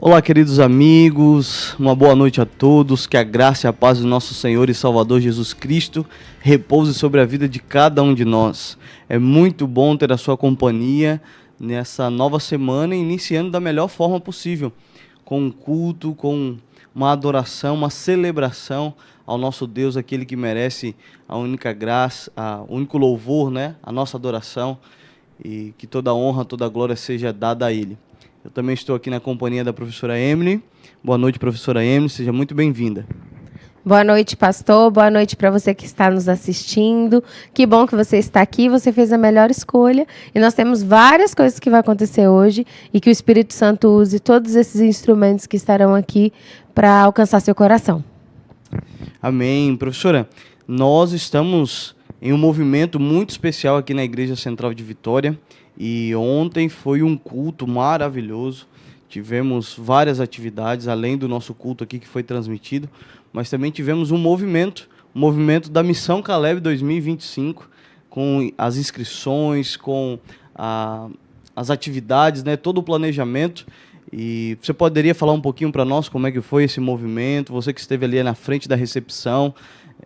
Olá, queridos amigos, uma boa noite a todos, que a graça e a paz do nosso Senhor e Salvador Jesus Cristo repouse sobre a vida de cada um de nós. É muito bom ter a sua companhia nessa nova semana, iniciando da melhor forma possível, com um culto, com uma adoração, uma celebração ao nosso Deus, aquele que merece a única graça, o único louvor, né? A nossa adoração, e que toda honra, toda glória seja dada a Ele. Eu também estou aqui na companhia da professora Emily. Boa noite, professora Emily, seja muito bem-vinda. Boa noite, pastor. Boa noite para você que está nos assistindo. Que bom que você está aqui, você fez a melhor escolha. E nós temos várias coisas que vai acontecer hoje e que o Espírito Santo use todos esses instrumentos que estarão aqui para alcançar seu coração. Amém. Professora, nós estamos em um movimento muito especial aqui na Igreja Central de Vitória. E ontem foi um culto maravilhoso, tivemos várias atividades, além do nosso culto aqui que foi transmitido, mas também tivemos um movimento da Missão Caleb 2025, com as inscrições, com as atividades, né, todo o planejamento. E você poderia falar um pouquinho para nós como é que foi esse movimento, você que esteve ali na frente da recepção,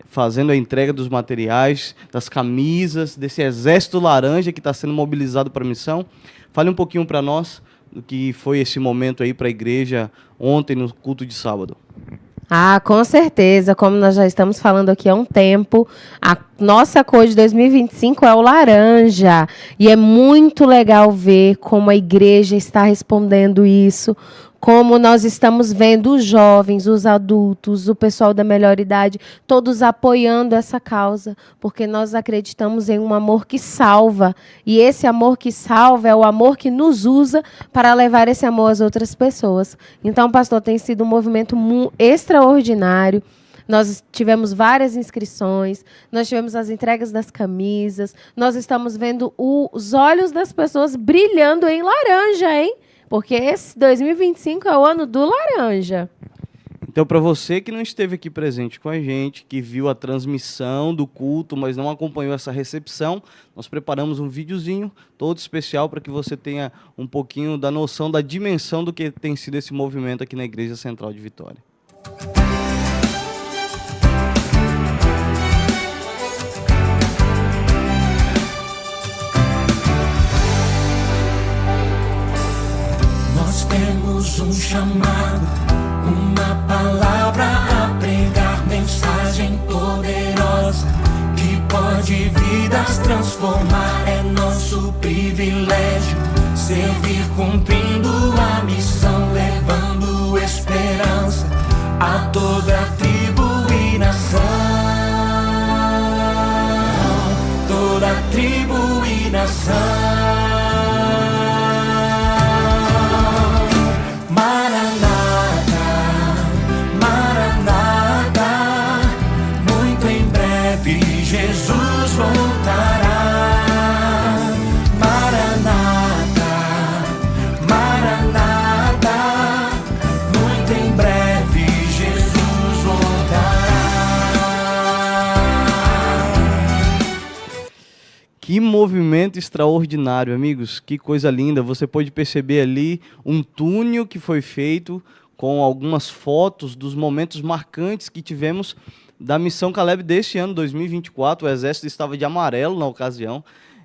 fazendo a entrega dos materiais, das camisas, desse exército laranja que está sendo mobilizado para a missão. Fale um pouquinho para nós do que foi esse momento aí para a igreja ontem no culto de sábado. Com certeza, como nós já estamos falando aqui há um tempo, a nossa cor de 2025 é o laranja. E é muito legal ver como a igreja está respondendo isso, como nós estamos vendo os jovens, os adultos, o pessoal da melhor idade, todos apoiando essa causa, porque nós acreditamos em um amor que salva. E esse amor que salva é o amor que nos usa para levar esse amor às outras pessoas. Então, pastor, tem sido um movimento extraordinário. Nós tivemos várias inscrições, nós tivemos as entregas das camisas, nós estamos vendo os olhos das pessoas brilhando em laranja, hein? Porque esse 2025 é o ano do laranja. Então, para você que não esteve aqui presente com a gente, que viu a transmissão do culto, mas não acompanhou essa recepção, nós preparamos um videozinho todo especial para que você tenha um pouquinho da noção da dimensão do que tem sido esse movimento aqui na Igreja Central de Vitória. Nós temos um chamado, uma palavra a pregar, mensagem poderosa que pode vidas transformar. É nosso privilégio servir cumprindo a missão, levando esperança a toda tribo e nação. Toda tribo e nação. Jesus voltará, Maranata, Maranata, muito em breve Jesus voltará. Que movimento extraordinário, amigos, que coisa linda. Você pode perceber ali um túnel que foi feito com algumas fotos dos momentos marcantes que tivemos da Missão Caleb deste ano, 2024, o exército estava de amarelo na ocasião,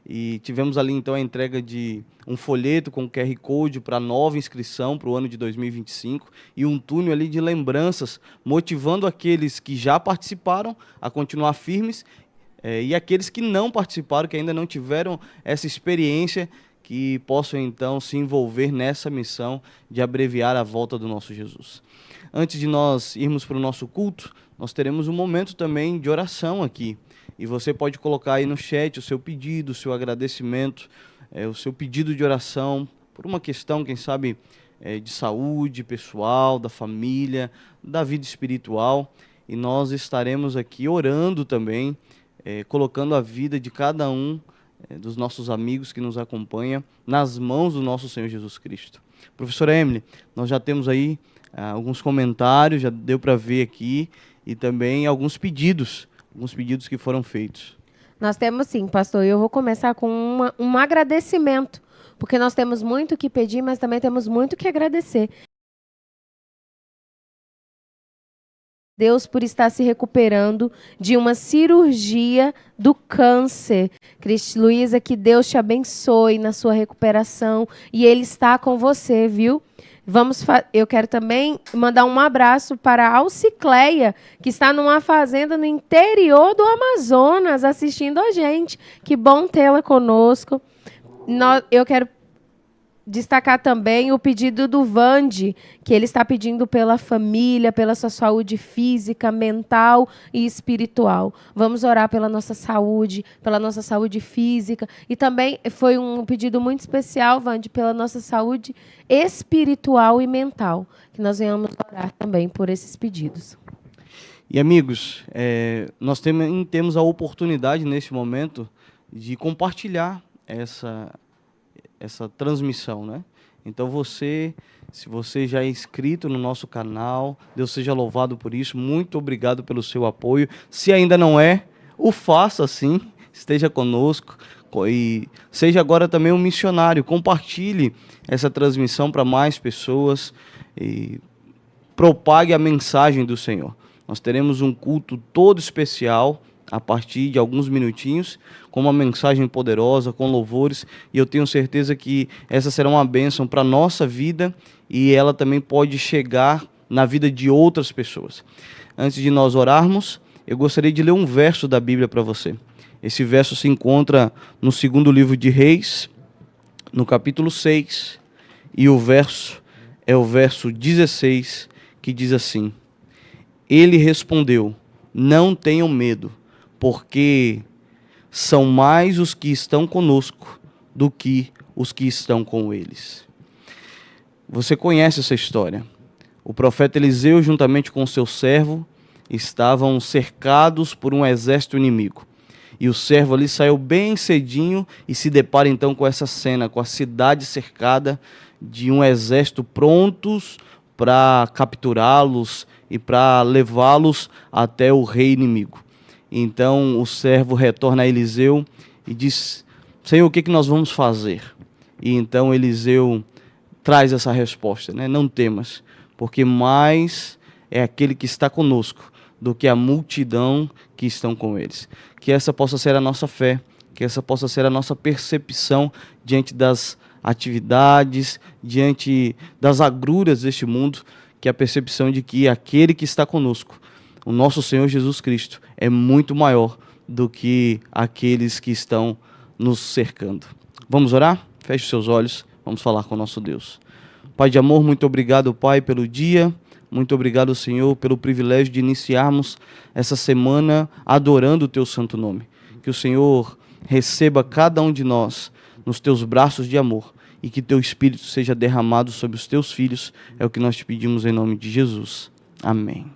e tivemos ali então a entrega de um folheto com QR Code para nova inscrição para o ano de 2025, e um túnel ali de lembranças, motivando aqueles que já participaram a continuar firmes, e aqueles que não participaram, que ainda não tiveram essa experiência, que possam então se envolver nessa missão de abreviar a volta do nosso Jesus. Antes de nós irmos para o nosso culto, nós teremos um momento também de oração aqui. E você pode colocar aí no chat o seu pedido, o seu agradecimento, o seu pedido de oração por uma questão, quem sabe, de saúde pessoal, da família, da vida espiritual. E nós estaremos aqui orando também, colocando a vida de cada um dos nossos amigos que nos acompanha nas mãos do nosso Senhor Jesus Cristo. Professora Emily, nós já temos aí alguns comentários, já deu para ver aqui, e também alguns pedidos que foram feitos. Nós temos sim, pastor, e eu vou começar com um agradecimento, porque nós temos muito o que pedir, mas também temos muito o que agradecer. Deus por estar se recuperando de uma cirurgia do câncer. Cristi Luísa, que Deus te abençoe na sua recuperação e Ele está com você, viu? Eu quero também mandar um abraço para a Alcicleia, que está numa fazenda no interior do Amazonas, assistindo a gente. Que bom tê-la conosco. Eu quero destacar também o pedido do Vande, que ele está pedindo pela família, pela sua saúde física, mental e espiritual. Vamos orar pela nossa saúde física. E também foi um pedido muito especial, Vande, pela nossa saúde espiritual e mental. Que nós venhamos orar também por esses pedidos. E amigos, nós temos a oportunidade neste momento de compartilhar essa transmissão, né? Então se você já é inscrito no nosso canal, Deus seja louvado por isso, muito obrigado pelo seu apoio. Se ainda não é, o faça assim, esteja conosco e seja agora também um missionário, compartilhe essa transmissão para mais pessoas e propague a mensagem do Senhor. Nós teremos um culto todo especial a partir de alguns minutinhos, com uma mensagem poderosa, com louvores, e eu tenho certeza que essa será uma bênção para a nossa vida e ela também pode chegar na vida de outras pessoas. Antes de nós orarmos, eu gostaria de ler um verso da Bíblia para você. Esse verso se encontra no 2º livro de Reis, no capítulo 6, e o verso é o verso 16, que diz assim: Ele respondeu: não tenham medo, porque são mais os que estão conosco do que os que estão com eles. Você conhece essa história. O profeta Eliseu, juntamente com seu servo, estavam cercados por um exército inimigo. E o servo ali saiu bem cedinho e se depara então com essa cena, com a cidade cercada de um exército prontos para capturá-los e para levá-los até o rei inimigo. Então o servo retorna a Eliseu e diz: Senhor, o que nós vamos fazer? E então Eliseu traz essa resposta, né? Não temas, porque mais é aquele que está conosco do que a multidão que estão com eles. Que essa possa ser a nossa fé, que essa possa ser a nossa percepção diante das atividades, diante das agruras deste mundo, que a percepção de que aquele que está conosco, o nosso Senhor Jesus Cristo, é muito maior do que aqueles que estão nos cercando. Vamos orar? Feche seus olhos, vamos falar com o nosso Deus. Pai de amor, muito obrigado, Pai, pelo dia. Muito obrigado, Senhor, pelo privilégio de iniciarmos essa semana adorando o Teu santo nome. Que o Senhor receba cada um de nós nos Teus braços de amor e que Teu Espírito seja derramado sobre os Teus filhos. É o que nós te pedimos em nome de Jesus. Amém.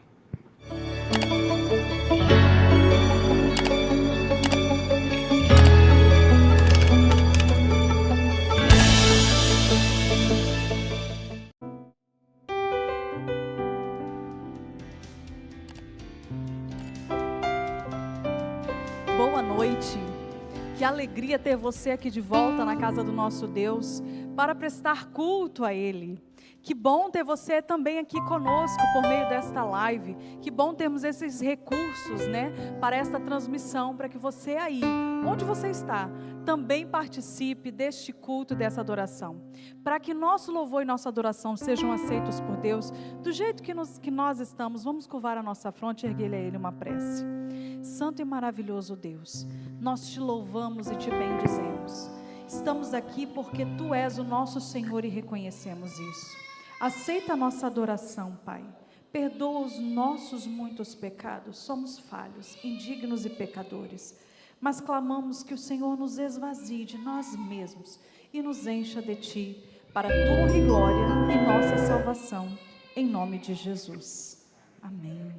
Boa noite, que alegria ter você aqui de volta na casa do nosso Deus, para prestar culto a Ele. Que bom ter você também aqui conosco por meio desta live. Que bom termos esses recursos, né, para esta transmissão, para que você aí, onde você está, também participe deste culto, dessa adoração. Para que nosso louvor e nossa adoração sejam aceitos por Deus, do jeito que nós estamos, vamos curvar a nossa fronte e erguer a Ele uma prece. Santo e maravilhoso Deus, nós te louvamos e te bendizemos. Estamos aqui porque Tu és o nosso Senhor e reconhecemos isso. Aceita a nossa adoração, Pai. Perdoa os nossos muitos pecados. Somos falhos, indignos e pecadores. Mas clamamos que o Senhor nos esvazie de nós mesmos e nos encha de Ti, para a Tua honra e glória e nossa salvação. Em nome de Jesus. Amém.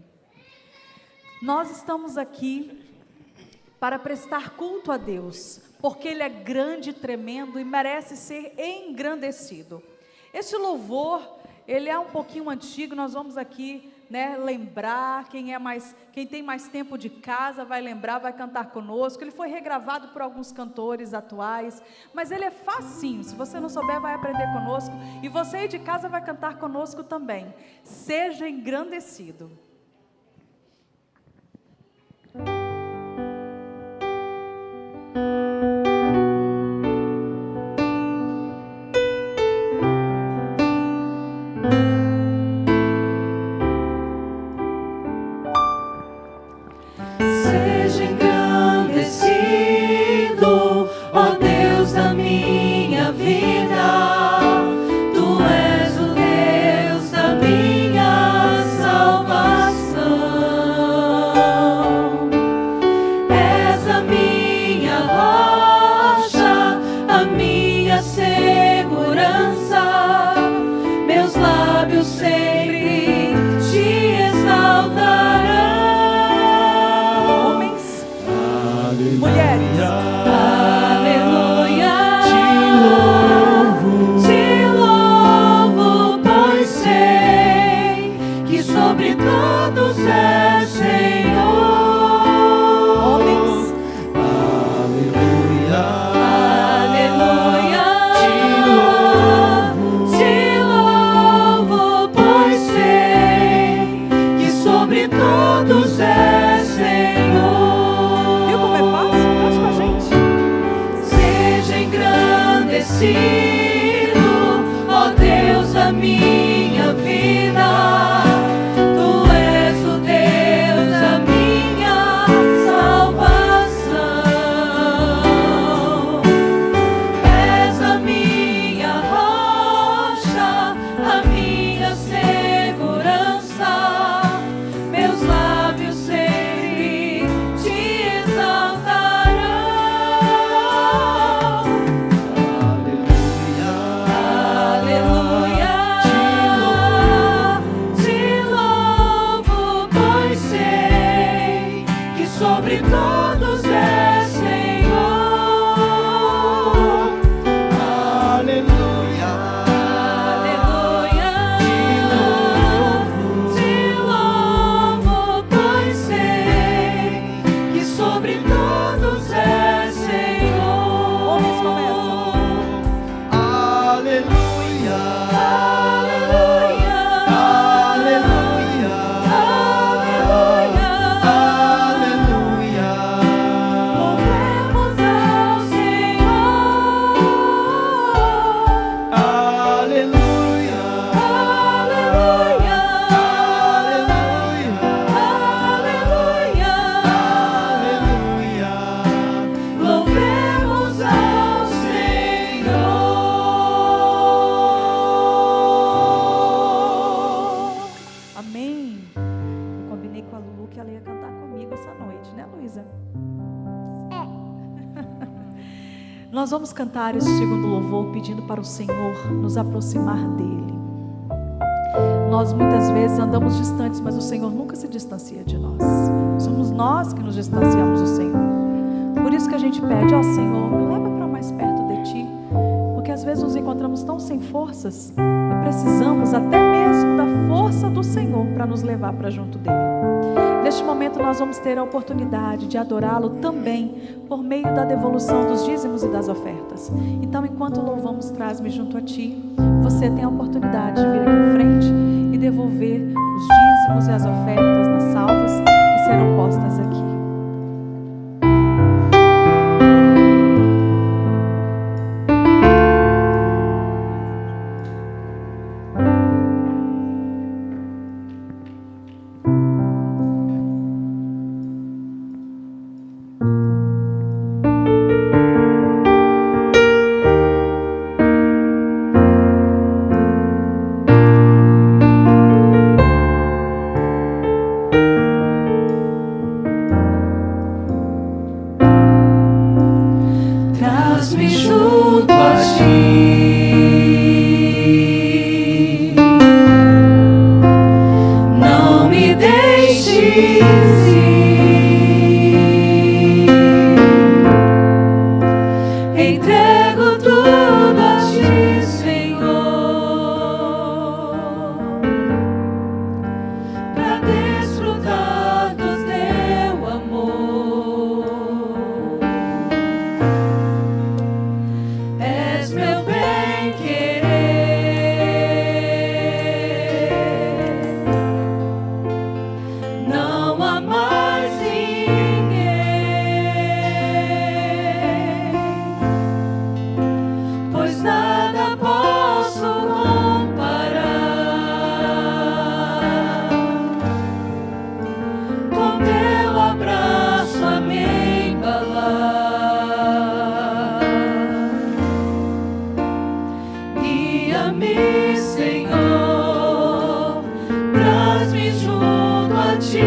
Nós estamos aqui para prestar culto a Deus, porque Ele é grande, tremendo e merece ser engrandecido. Este louvor, ele é um pouquinho antigo, nós vamos aqui, né, lembrar, quem tem mais tempo de casa vai lembrar, vai cantar conosco. Ele foi regravado por alguns cantores atuais, mas ele é facinho, se você não souber vai aprender conosco, e você aí de casa vai cantar conosco também. Seja engrandecido. sido, ó Deus da minha vida. Tu és o Deus da minha salvação. És a minha rocha, a minha segurança. Meus lábios sempre te exaltarão. Aleluia, te louvo, pois sei que sobre todos és Senhor. Aleluia, Aleluia, te louvo, pois sei que sobre todos és Senhor. Homens começam. aleluia, Aleluia, aleluia, aleluia, aleluia. louvemos ao Senhor. Aleluia, Aleluia, aleluia, aleluia, louvemos ao Senhor. Amém. Eu combinei com a Lulu que ela ia cantar comigo essa noite, né, Luísa? Nós vamos cantar esse segundo louvor pedindo para o Senhor nos aproximar dele. Nós muitas vezes andamos distantes, mas o Senhor nunca se distancia de nós. Somos nós que nos distanciamos do Senhor. Por isso que a gente pede, ó Senhor, me leva para mais perto de Ti. Porque às vezes nos encontramos tão sem forças e precisamos até mesmo da força do Senhor para nos levar para junto dele. Neste momento nós vamos ter a oportunidade de adorá-lo também por meio da devolução dos dízimos e das ofertas. Então, enquanto louvamos Traz-me junto a Ti, você tem a oportunidade de vir aqui em frente e devolver os dízimos e as ofertas nas salvas que serão postas aqui. Traz-me junto a Ti, não me deixes ir, entrego tudo a Ti, Senhor, pra desfrutar do Teu amor. És meu bem-querer, não há mais ninguém, pois nada posso comparar com Teu abraço a me embalar. Guia-me, Senhor, traz-me junto a Ti.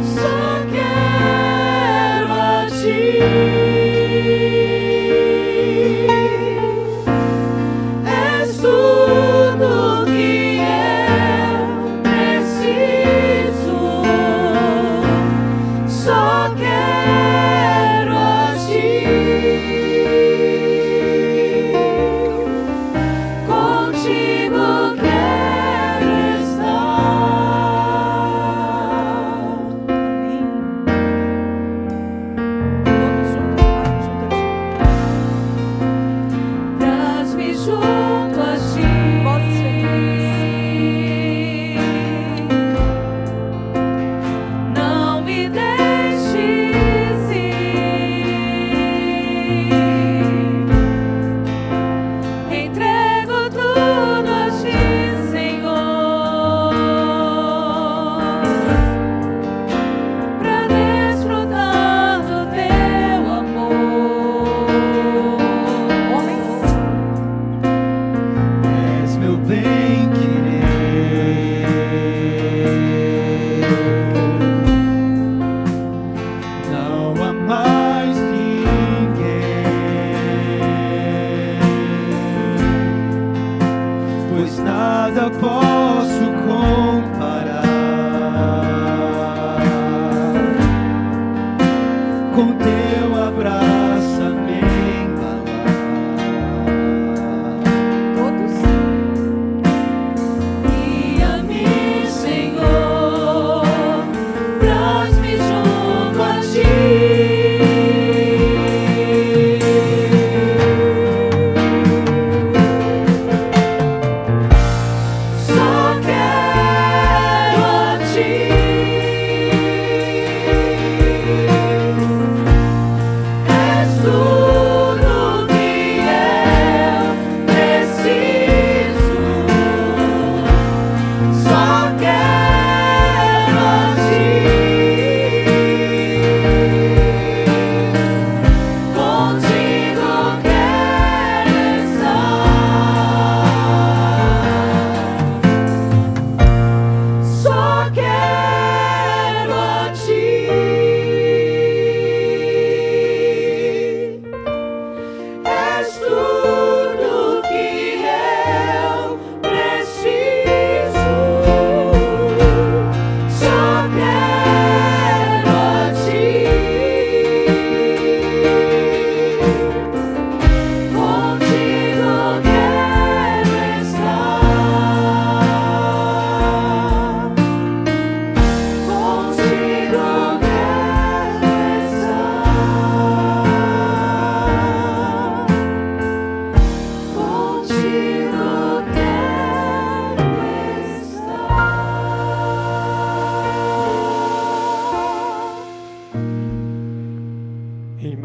Só quero a Ti. És tudo que eu preciso. Só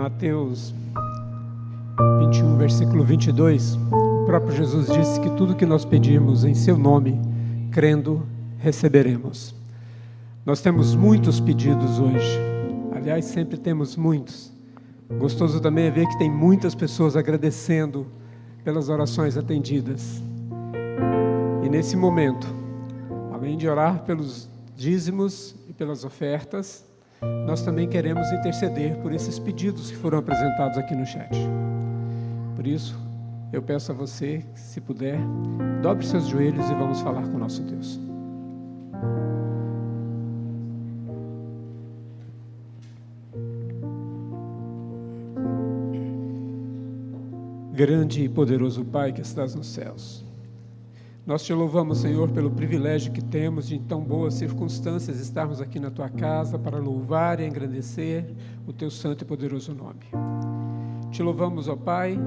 Mateus 21, versículo 22, o próprio Jesus disse que tudo que nós pedimos em seu nome, crendo, receberemos. Nós temos muitos pedidos hoje. Aliás, sempre temos muitos. Gostoso também é ver que tem muitas pessoas agradecendo pelas orações atendidas. E nesse momento, além de orar pelos dízimos e pelas ofertas, nós também queremos interceder por esses pedidos que foram apresentados aqui no chat. Por isso, eu peço a você, se puder, dobre seus joelhos e vamos falar com o nosso Deus. Grande e poderoso Pai que estás nos céus, nós te louvamos, Senhor, pelo privilégio que temos de, em tão boas circunstâncias, estarmos aqui na Tua casa para louvar e engrandecer o Teu santo e poderoso nome. Te louvamos, ó Pai,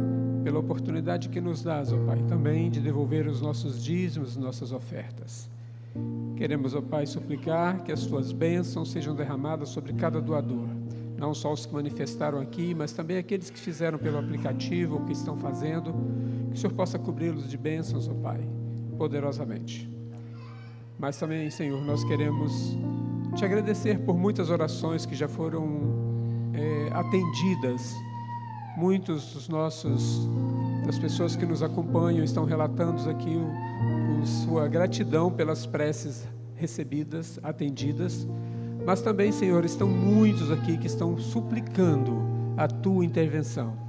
pela oportunidade que nos dás, ó Pai, também de devolver os nossos dízimos, nossas ofertas. Queremos, ó Pai, suplicar que as Tuas bênçãos sejam derramadas sobre cada doador, não só os que manifestaram aqui, mas também aqueles que fizeram pelo aplicativo ou que estão fazendo, que o Senhor possa cobri-los de bênçãos, ó Pai, poderosamente. Mas também, Senhor, nós queremos Te agradecer por muitas orações que já foram atendidas. Muitos das pessoas que nos acompanham estão relatando aqui sua gratidão pelas preces recebidas, atendidas. Mas também, Senhor, estão muitos aqui que estão suplicando a Tua intervenção.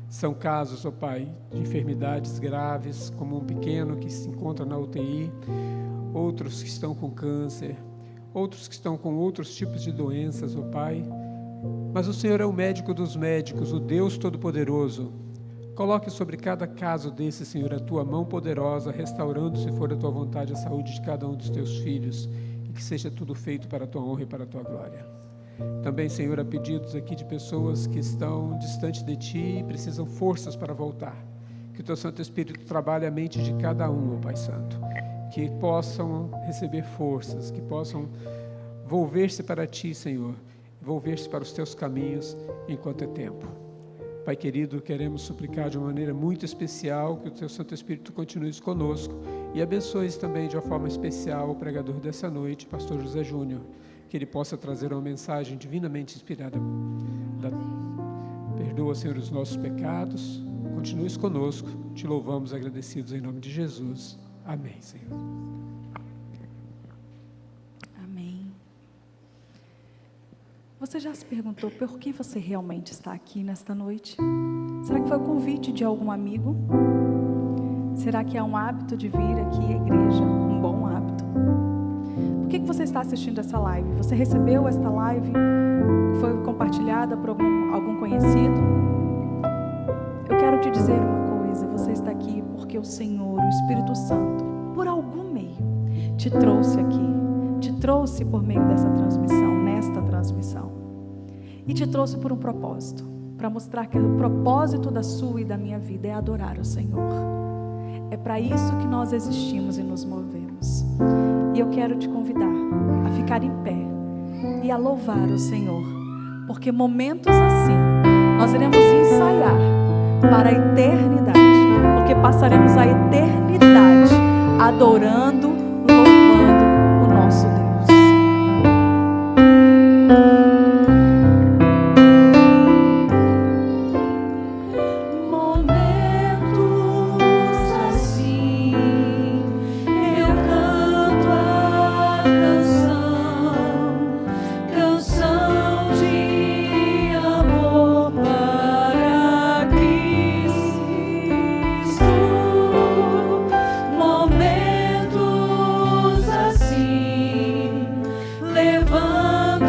São casos, ó Pai, de enfermidades graves, como um pequeno que se encontra na UTI, outros que estão com câncer, outros que estão com outros tipos de doenças, ó Pai. Mas o Senhor é o médico dos médicos, o Deus Todo-Poderoso. Coloque sobre cada caso desse, Senhor, a Tua mão poderosa, restaurando, se for a Tua vontade, a saúde de cada um dos Teus filhos, e que seja tudo feito para a Tua honra e para a Tua glória. Também, Senhor, há pedidos aqui de pessoas que estão distante de Ti e precisam forças para voltar. Que o Teu Santo Espírito trabalhe a mente de cada um, ó Pai Santo. Que possam receber forças, que possam volver-se para Ti, Senhor, volver-se para os Teus caminhos enquanto é tempo. Pai querido, queremos suplicar de uma maneira muito especial que o Teu Santo Espírito continue conosco e abençoe também de uma forma especial o pregador dessa noite, Pastor José Júnior, que ele possa trazer uma mensagem divinamente inspirada. Perdoa, Senhor, os nossos pecados, continue conosco, Te louvamos agradecidos em nome de Jesus. Amém, Senhor. Amém. Você já se perguntou por que você realmente está aqui nesta noite? Será que foi o convite de algum amigo? Será que é um hábito de vir aqui à igreja? Um bom hábito? Por que você está assistindo essa live? Você recebeu esta live? Foi compartilhada por algum conhecido? Eu quero te dizer uma coisa. Você está aqui porque o Senhor, o Espírito Santo, por algum meio, te trouxe aqui. Te trouxe por meio dessa transmissão, nesta transmissão. E te trouxe por um propósito. Para mostrar que o propósito da sua e da minha vida é adorar o Senhor. É para isso que nós existimos e nos movemos. E eu quero te convidar a ficar em pé e a louvar o Senhor, porque momentos assim nós iremos ensaiar para a eternidade, porque passaremos a eternidade adorando, louvando o nosso Deus. Levando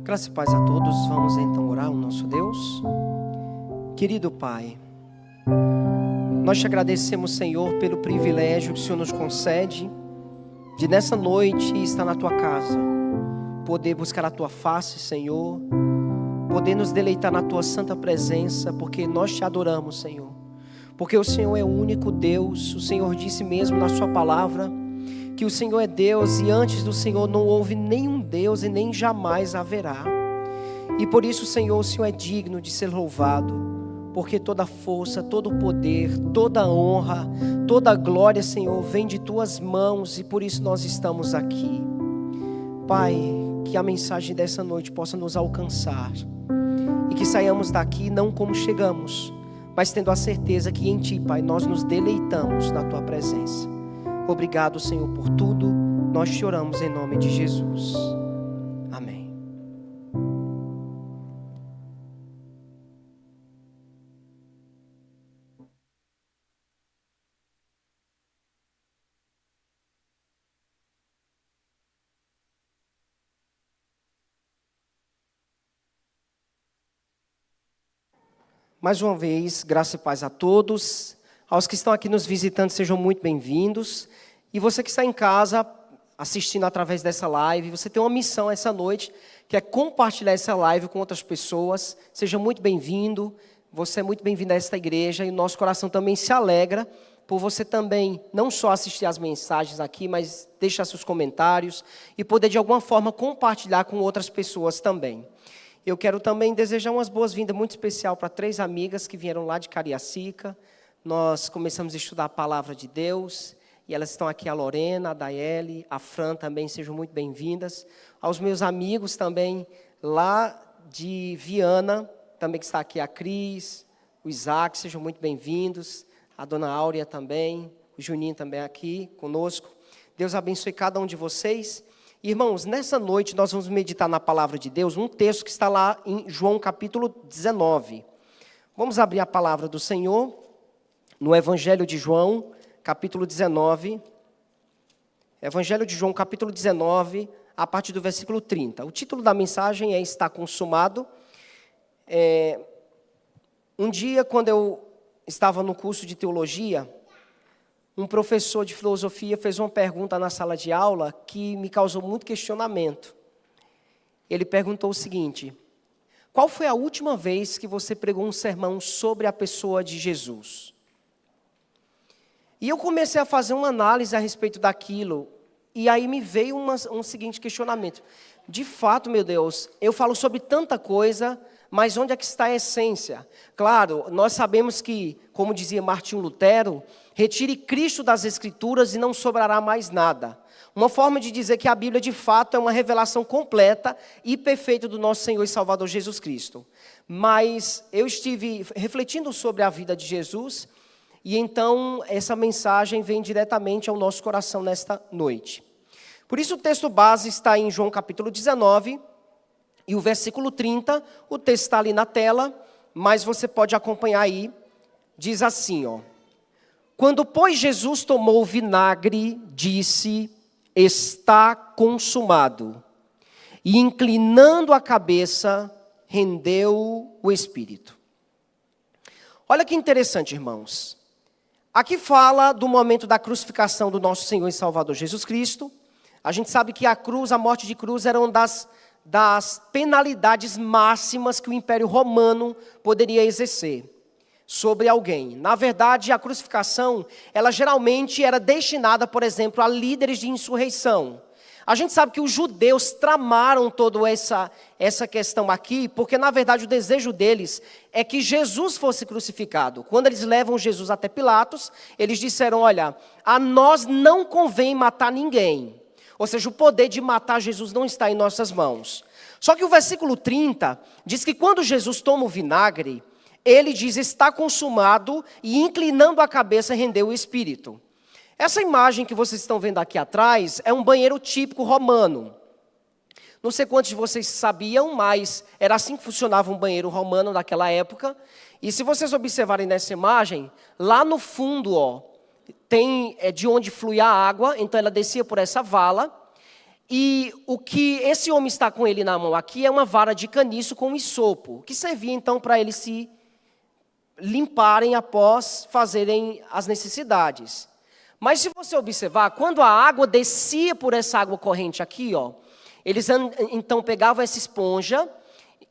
Graça e paz a todos. Vamos então orar ao nosso Deus. Querido Pai, nós te agradecemos, Senhor, pelo privilégio que o Senhor nos concede de nessa noite estar na Tua casa, poder buscar a Tua face, Senhor, poder nos deleitar na Tua santa presença, porque nós te adoramos, Senhor, porque o Senhor é o único Deus. O Senhor disse mesmo na Sua palavra que o Senhor é Deus e antes do Senhor não houve nenhum Deus e nem jamais haverá. E por isso, Senhor, o Senhor é digno de ser louvado, porque toda força, todo poder, toda honra, toda glória, Senhor, vem de Tuas mãos e por isso nós estamos aqui. Pai, que a mensagem dessa noite possa nos alcançar e que saiamos daqui não como chegamos, mas tendo a certeza que em Ti, Pai, nós nos deleitamos na Tua presença. Obrigado, Senhor, por tudo. Nós te oramos em nome de Jesus. Amém. Mais uma vez, graça e paz a todos. Aos que estão aqui nos visitando, sejam muito bem-vindos. E você que está em casa, assistindo através dessa live, você tem uma missão essa noite, que é compartilhar essa live com outras pessoas. Seja muito bem-vindo. Você é muito bem-vindo a esta igreja. E o nosso coração também se alegra por você também, não só assistir as mensagens aqui, mas deixar seus comentários e poder, de alguma forma, compartilhar com outras pessoas também. Eu quero também desejar umas boas-vindas muito especial para 3 amigas que vieram lá de Cariacica. Nós começamos a estudar a palavra de Deus e elas estão aqui, a Lorena, a Daiele, a Fran também, sejam muito bem-vindas. Aos meus amigos também lá de Viana, também que está aqui a Cris, o Isaac, sejam muito bem-vindos. A dona Áurea também, o Juninho também aqui conosco. Deus abençoe cada um de vocês. Irmãos, nessa noite nós vamos meditar na palavra de Deus, um texto que está lá em João capítulo 19. Vamos abrir a palavra do Senhor no Evangelho de João, capítulo 19. Evangelho de João, capítulo 19, a partir do versículo 30. O título da mensagem é Está Consumado. Um dia, quando eu estava no curso de teologia, um professor de filosofia fez uma pergunta na sala de aula que me causou muito questionamento. Ele perguntou o seguinte: qual foi a última vez que você pregou um sermão sobre a pessoa de Jesus? E eu comecei a fazer uma análise a respeito daquilo, e aí me veio um seguinte questionamento. De fato, meu Deus, eu falo sobre tanta coisa, mas onde é que está a essência? Claro, nós sabemos que, como dizia Martinho Lutero, retire Cristo das Escrituras e não sobrará mais nada. Uma forma de dizer que a Bíblia, de fato, é uma revelação completa e perfeita do nosso Senhor e Salvador Jesus Cristo. Mas eu estive refletindo sobre a vida de Jesus, e então essa mensagem vem diretamente ao nosso coração nesta noite. Por isso o texto base está em João capítulo 19, e o versículo 30, o texto está ali na tela, mas você pode acompanhar aí, diz assim, ó. Quando, pois, Jesus tomou o vinagre, disse, está consumado. E inclinando a cabeça, rendeu o Espírito. Olha que interessante, irmãos. Aqui fala do momento da crucificação do nosso Senhor e Salvador Jesus Cristo. A gente sabe que a cruz, a morte de cruz, era uma das penalidades máximas que o Império Romano poderia exercer sobre alguém. Na verdade, a crucificação, ela geralmente era destinada, por exemplo, a líderes de insurreição. A gente sabe que os judeus tramaram toda essa questão aqui, porque na verdade o desejo deles é que Jesus fosse crucificado. Quando eles levam Jesus até Pilatos, eles disseram, olha, a nós não convém matar ninguém. Ou seja, o poder de matar Jesus não está em nossas mãos. Só que o versículo 30 diz que quando Jesus toma o vinagre, ele diz, está consumado, e inclinando a cabeça rendeu o Espírito. Essa imagem que vocês estão vendo aqui atrás é um banheiro típico romano. Não sei quantos de vocês sabiam, mas era assim que funcionava um banheiro romano naquela época. E se vocês observarem nessa imagem, lá no fundo, ó, tem de onde fluía a água, então ela descia por essa vala. E o que esse homem está com ele na mão aqui é uma vara de caniço com um isopo, que servia então para eles se limparem após fazerem as necessidades. Mas se você observar, quando a água descia por essa água corrente aqui, ó, eles então pegavam essa esponja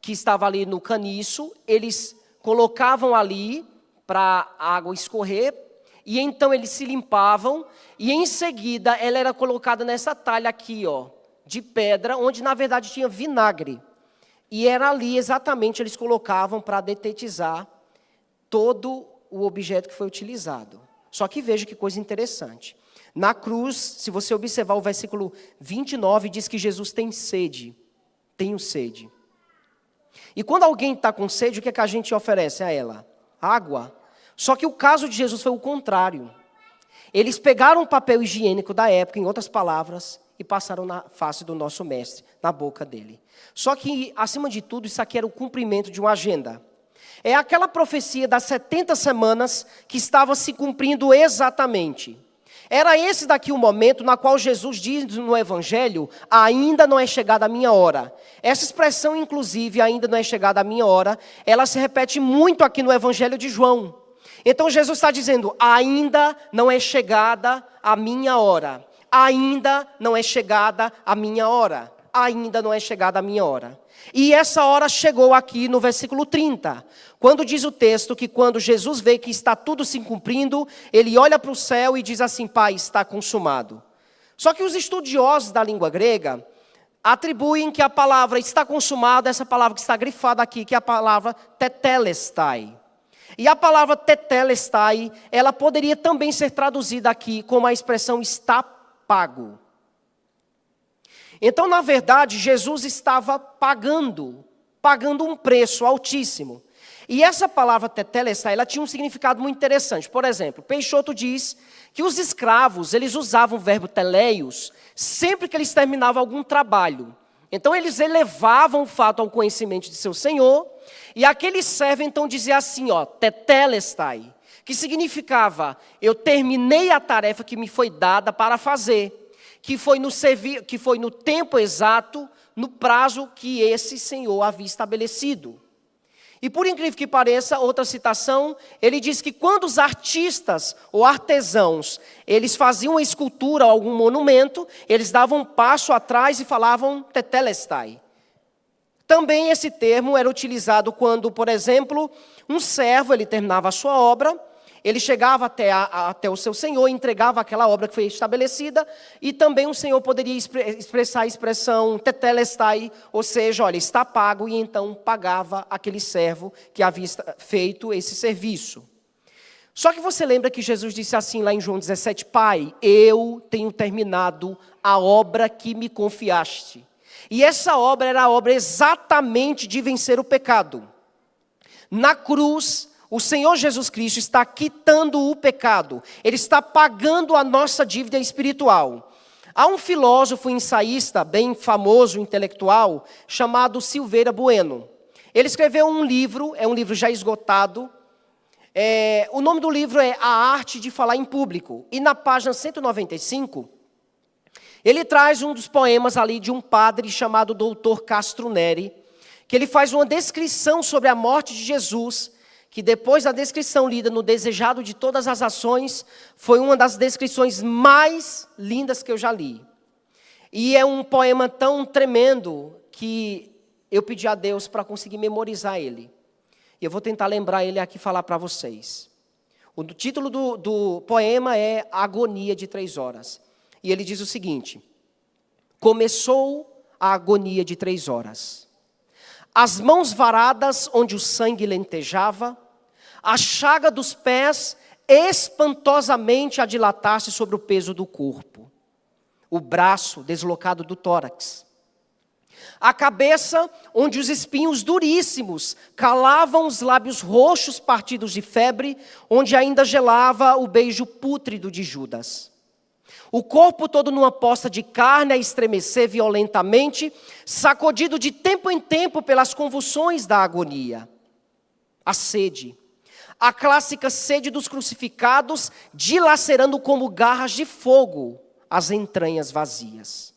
que estava ali no caniço, eles colocavam ali para a água escorrer, e então eles se limpavam, e em seguida ela era colocada nessa talha aqui, ó, de pedra, onde na verdade tinha vinagre. E era ali exatamente eles colocavam para detetizar todo o objeto que foi utilizado. Só que veja que coisa interessante. Na cruz, se você observar o versículo 29, diz que Jesus tem sede. Tenho sede. E quando alguém está com sede, o que é que a gente oferece a ela? Água. Só que o caso de Jesus foi o contrário. Eles pegaram o papel higiênico da época, em outras palavras, e passaram na face do nosso mestre, na boca dele. Só que, acima de tudo, isso aqui era o cumprimento de uma agenda. É aquela profecia das 70 semanas que estava se cumprindo exatamente. Era esse daqui o momento na qual Jesus diz no Evangelho, ainda não é chegada a minha hora. Essa expressão, inclusive, ainda não é chegada a minha hora, ela se repete muito aqui no Evangelho de João. Então Jesus está dizendo, ainda não é chegada a minha hora. Ainda não é chegada a minha hora. Ainda não é chegada a minha hora. E essa hora chegou aqui no versículo 30. Quando diz o texto que quando Jesus vê que está tudo se cumprindo, ele olha para o céu e diz assim, Pai, está consumado. Só que os estudiosos da língua grega atribuem que a palavra está consumado, essa palavra que está grifada aqui, que é a palavra tetelestai. E a palavra tetelestai, ela poderia também ser traduzida aqui como a expressão está pago. Então, na verdade, Jesus estava pagando um preço altíssimo. E essa palavra tetelestai, ela tinha um significado muito interessante. Por exemplo, Peixoto diz que os escravos, eles usavam o verbo teleios sempre que eles terminavam algum trabalho. Então, eles elevavam o fato ao conhecimento de seu senhor, e aquele servo, então, dizia assim, ó, tetelestai, que significava, eu terminei a tarefa que me foi dada para fazer. Que foi no tempo exato, no prazo que esse Senhor havia estabelecido. E por incrível que pareça, outra citação, ele diz que quando os artistas ou artesãos, eles faziam uma escultura ou algum monumento, eles davam um passo atrás e falavam tetelestai. Também esse termo era utilizado quando, por exemplo, um servo, ele terminava a sua obra, ele chegava até o seu senhor, entregava aquela obra que foi estabelecida, e também o senhor poderia expressar a expressão tetelestai, ou seja, olha, está pago, e então pagava aquele servo que havia feito esse serviço. Só que você lembra que Jesus disse assim lá em João 17, Pai, eu tenho terminado a obra que me confiaste. E essa obra era a obra exatamente de vencer o pecado. Na cruz, o Senhor Jesus Cristo está quitando o pecado. Ele está pagando a nossa dívida espiritual. Há um filósofo ensaísta bem famoso, intelectual, chamado Silveira Bueno. Ele escreveu um livro, é um livro já esgotado. O nome do livro é A Arte de Falar em Público. E na página 195, ele traz um dos poemas ali de um padre chamado Dr. Castro Neri, que ele faz uma descrição sobre a morte de Jesus, que depois da descrição lida no Desejado de Todas as Ações, foi uma das descrições mais lindas que eu já li. E é um poema tão tremendo que eu pedi a Deus para conseguir memorizar ele. E eu vou tentar lembrar ele aqui e falar para vocês. O título do poema é Agonia de 3 horas. E ele diz o seguinte, começou a agonia de 3 horas. As mãos varadas onde o sangue lentejava, a chaga dos pés espantosamente a dilatar-se sobre o peso do corpo, o braço deslocado do tórax, a cabeça onde os espinhos duríssimos calavam os lábios roxos partidos de febre, onde ainda gelava o beijo pútrido de Judas. O corpo todo numa poça de carne a estremecer violentamente, sacudido de tempo em tempo pelas convulsões da agonia. A sede, a clássica sede dos crucificados, dilacerando como garras de fogo as entranhas vazias.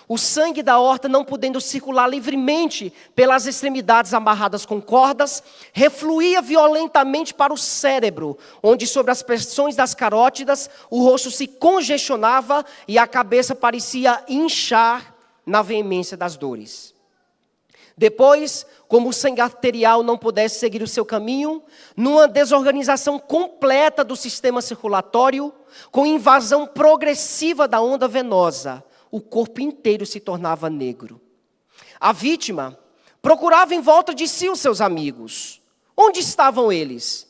O sangue da horta, não podendo circular livremente pelas extremidades amarradas com cordas, refluía violentamente para o cérebro, onde sobre as pressões das carótidas, o rosto se congestionava e a cabeça parecia inchar na veemência das dores. Depois, como o sangue arterial não pudesse seguir o seu caminho, numa desorganização completa do sistema circulatório, com invasão progressiva da onda venosa, o corpo inteiro se tornava negro. A vítima procurava em volta de si os seus amigos. Onde estavam eles?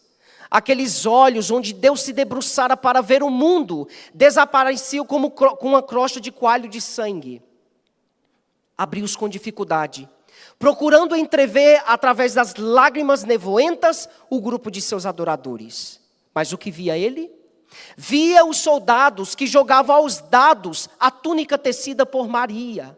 Aqueles olhos onde Deus se debruçara para ver o mundo, desapareciam como com uma crosta de coalho de sangue. Abriu-os com dificuldade, procurando entrever, através das lágrimas nevoentas, o grupo de seus adoradores. Mas o que via ele? Via os soldados que jogavam aos dados a túnica tecida por Maria.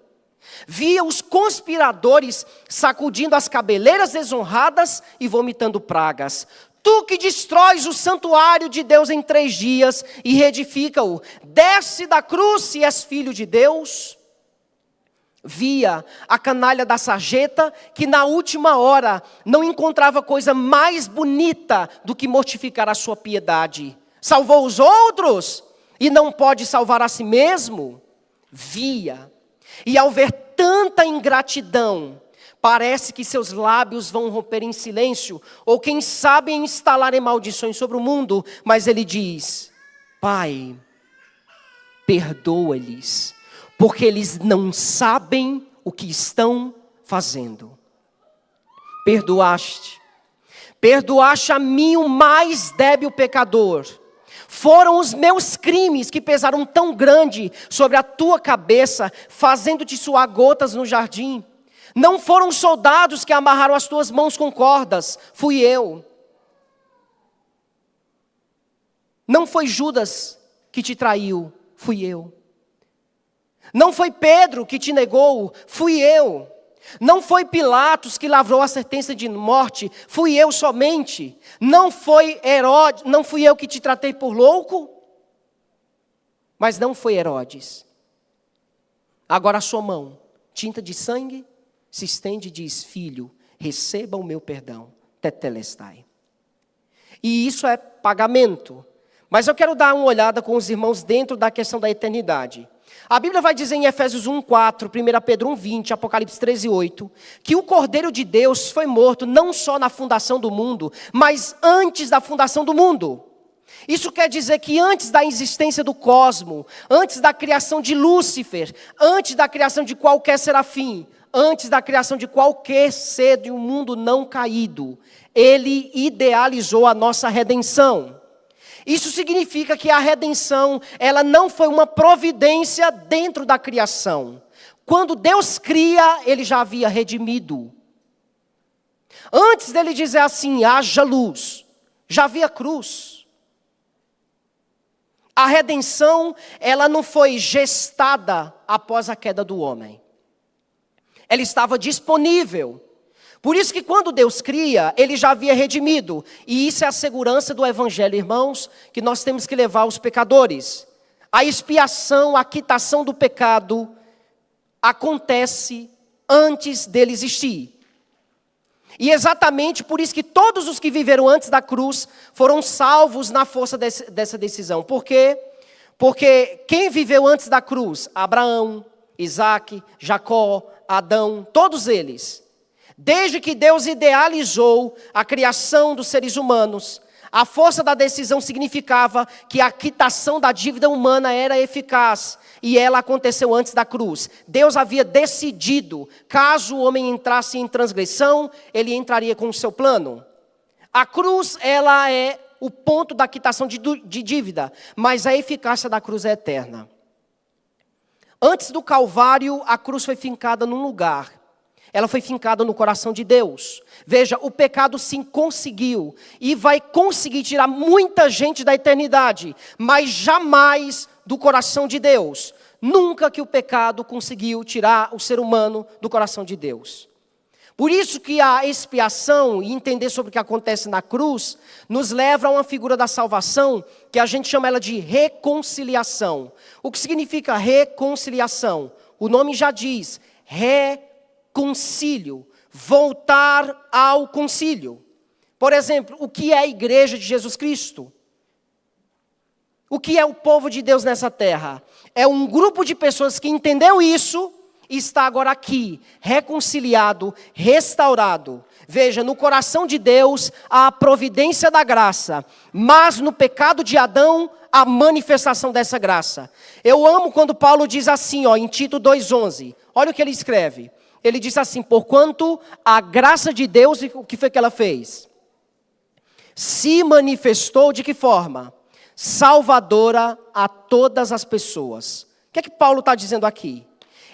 Via os conspiradores sacudindo as cabeleiras desonradas e vomitando pragas. Tu que destróis o santuário de Deus em 3 dias e reedifica-o, desce da cruz se és filho de Deus. Via a canalha da sarjeta que na última hora não encontrava coisa mais bonita do que mortificar a sua piedade. Salvou os outros e não pode salvar a si mesmo? Via. E ao ver tanta ingratidão, parece que seus lábios vão romper em silêncio, ou quem sabe instalarem maldições sobre o mundo, mas ele diz: Pai, perdoa-lhes, porque eles não sabem o que estão fazendo. Perdoaste a mim, o mais débil pecador. Foram os meus crimes que pesaram tão grande sobre a tua cabeça, fazendo-te suar gotas no jardim. Não foram os soldados que amarraram as tuas mãos com cordas, fui eu. Não foi Judas que te traiu, fui eu. Não foi Pedro que te negou, fui eu. Não foi Pilatos que lavrou a sentença de morte, fui eu somente. Não foi Herodes, não fui eu que te tratei por louco, mas não foi Herodes. Agora a sua mão, tinta de sangue, se estende e diz: Filho, receba o meu perdão, tetelestai. E isso é pagamento. Mas eu quero dar uma olhada com os irmãos dentro da questão da eternidade. A Bíblia vai dizer em Efésios 1:4, 1 Pedro 1:20, Apocalipse 13:8, que o Cordeiro de Deus foi morto não só na fundação do mundo, mas antes da fundação do mundo. Isso quer dizer que antes da existência do cosmo, antes da criação de Lúcifer, antes da criação de qualquer serafim, antes da criação de qualquer ser de um mundo não caído, ele idealizou a nossa redenção. Isso significa que a redenção, ela não foi uma providência dentro da criação. Quando Deus cria, ele já havia redimido. Antes dele dizer assim, haja luz, já havia cruz. A redenção, ela não foi gestada após a queda do homem. Ela estava disponível. Por isso que quando Deus cria, ele já havia redimido. E isso é a segurança do evangelho, irmãos, que nós temos que levar aos pecadores. A expiação, a quitação do pecado acontece antes dele existir. E exatamente por isso que todos os que viveram antes da cruz foram salvos na força dessa decisão. Por quê? Porque quem viveu antes da cruz? Abraão, Isaac, Jacó, Adão, todos eles. Desde que Deus idealizou a criação dos seres humanos, a força da decisão significava que a quitação da dívida humana era eficaz. E ela aconteceu antes da cruz. Deus havia decidido, caso o homem entrasse em transgressão, ele entraria com o seu plano. A cruz, ela é o ponto da quitação de dívida, mas a eficácia da cruz é eterna. Antes do Calvário, a cruz foi fincada num lugar. Ela foi fincada no coração de Deus. Veja, o pecado sim conseguiu e vai conseguir tirar muita gente da eternidade, mas jamais do coração de Deus. Nunca que o pecado conseguiu tirar o ser humano do coração de Deus. Por isso que a expiação e entender sobre o que acontece na cruz nos leva a uma figura da salvação que a gente chama ela de reconciliação. O que significa reconciliação? o nome já diz, reconcílio, voltar ao concílio. Por exemplo, o que é a igreja de Jesus Cristo? O que é o povo de Deus nessa terra? É um grupo de pessoas que entendeu isso e está agora aqui, reconciliado, restaurado. Veja, no coração de Deus há a providência da graça, mas no pecado de Adão, a manifestação dessa graça. Eu amo quando Paulo diz assim, em Tito 2,11. Olha o que ele escreve. Ele diz assim, porquanto a graça de Deus, o que foi que ela fez? Se manifestou de que forma? Salvadora a todas as pessoas. O que é que Paulo está dizendo aqui?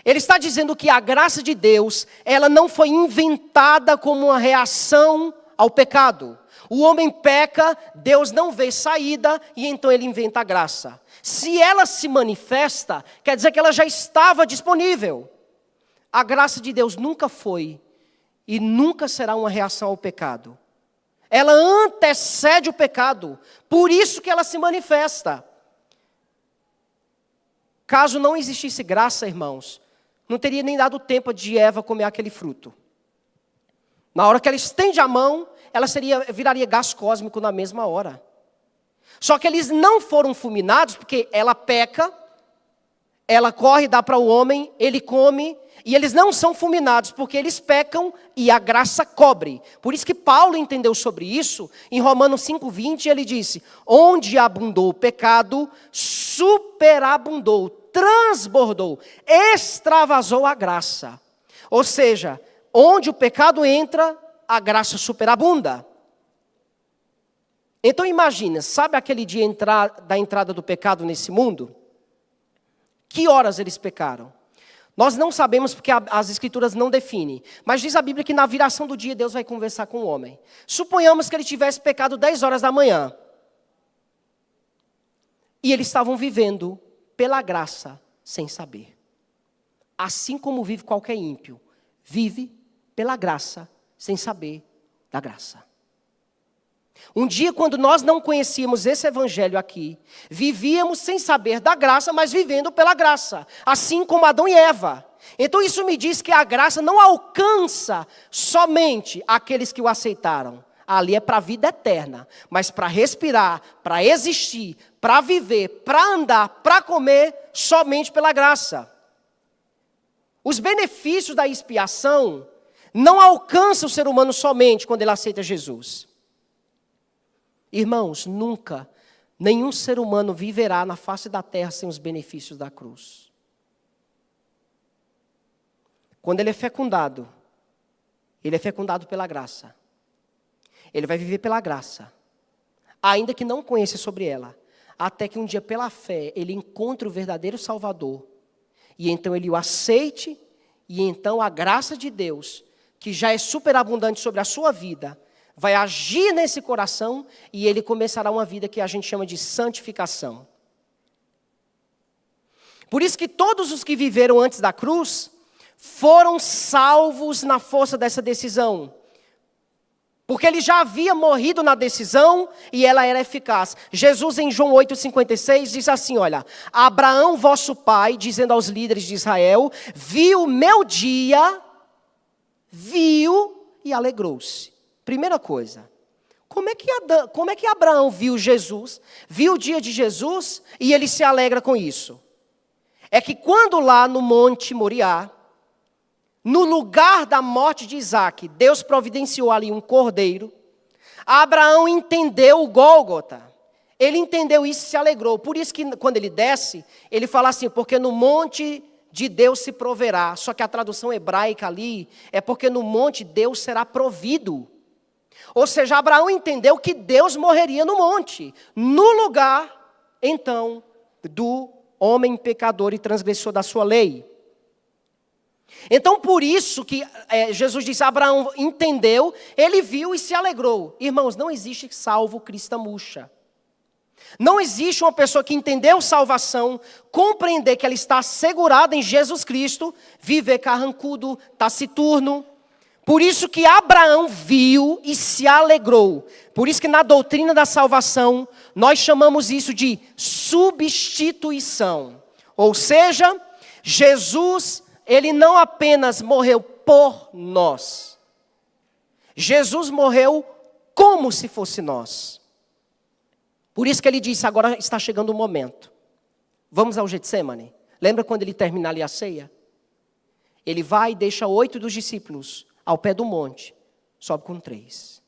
Ele está dizendo que a graça de Deus, ela não foi inventada como uma reação ao pecado. O homem peca, Deus não vê saída e então ele inventa a graça. Se ela se manifesta, quer dizer que ela já estava disponível. A graça de Deus nunca foi e nunca será uma reação ao pecado. Ela antecede o pecado, por isso que ela se manifesta. Caso não existisse graça, irmãos, não teria nem dado tempo de Eva comer aquele fruto. Na hora que ela estende a mão, ela viraria gás cósmico na mesma hora. Só que eles não foram fulminados, porque ela peca, ela corre, dá para o homem, ele come, e eles não são fulminados, porque eles pecam e a graça cobre. Por isso que Paulo entendeu sobre isso, em Romanos 5,20, ele disse, onde abundou o pecado, superabundou, transbordou, extravasou a graça. Ou seja, onde o pecado entra, a graça superabunda. Então imagina, sabe aquele dia da entrada do pecado nesse mundo? Que horas eles pecaram? Nós não sabemos porque as escrituras não definem. Mas diz a Bíblia que na viração do dia Deus vai conversar com o homem. Suponhamos que ele tivesse pecado 10 horas da manhã. E eles estavam vivendo pela graça sem saber. Assim como vive qualquer ímpio. Vive pela graça sem saber da graça. Um dia, quando nós não conhecíamos esse evangelho aqui, vivíamos sem saber da graça, mas vivendo pela graça, assim como Adão e Eva. Então isso me diz que a graça não alcança somente aqueles que o aceitaram. Ali é para a vida eterna, mas para respirar, para existir, para viver, para andar, para comer, somente pela graça. Os benefícios da expiação não alcançam o ser humano somente quando ele aceita Jesus. Irmãos, nunca nenhum ser humano viverá na face da terra sem os benefícios da cruz. Quando ele é fecundado pela graça. Ele vai viver pela graça, ainda que não conheça sobre ela, até que um dia pela fé ele encontre o verdadeiro Salvador, e então ele o aceite, e então a graça de Deus, que já é superabundante sobre a sua vida, vai agir nesse coração e ele começará uma vida que a gente chama de santificação. Por isso que todos os que viveram antes da cruz foram salvos na força dessa decisão. Porque ele já havia morrido na decisão e ela era eficaz. Jesus em João 8,56 diz assim, olha, Abraão vosso pai, dizendo aos líderes de Israel, viu meu dia, viu e alegrou-se. Primeira coisa, como é que Abraão viu Jesus, viu o dia de Jesus e ele se alegra com isso? É que quando lá no Monte Moriá, no lugar da morte de Isaac, Deus providenciou ali um cordeiro, Abraão entendeu o Gólgota, ele entendeu isso e se alegrou. Por isso que quando ele desce, ele fala assim, porque no monte de Deus se proverá. Só que a tradução hebraica ali é porque no monte Deus será provido. Ou seja, Abraão entendeu que Deus morreria no monte, no lugar, então, do homem pecador e transgressor da sua lei. Então, por isso que Jesus disse, Abraão entendeu, ele viu e se alegrou. Irmãos, não existe salvo crista murcha. Não existe uma pessoa que entendeu salvação, compreender que ela está assegurada em Jesus Cristo, viver carrancudo, taciturno. Por isso que Abraão viu e se alegrou. Por isso que na doutrina da salvação, nós chamamos isso de substituição. Ou seja, Jesus, ele não apenas morreu por nós. Jesus morreu como se fosse nós. Por isso que ele disse, agora está chegando o momento. Vamos ao Getsemane. Lembra quando ele termina ali a ceia? Ele vai e deixa 8 dos discípulos ao pé do monte. Sobe com 3.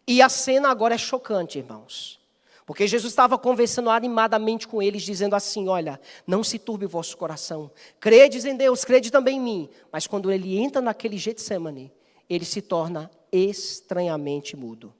E a cena agora é chocante, irmãos. Porque Jesus estava conversando animadamente com eles, dizendo assim, olha, não se turbe o vosso coração. Credes em Deus, crede também em mim. Mas quando ele entra naquele Getsemane, ele se torna estranhamente mudo.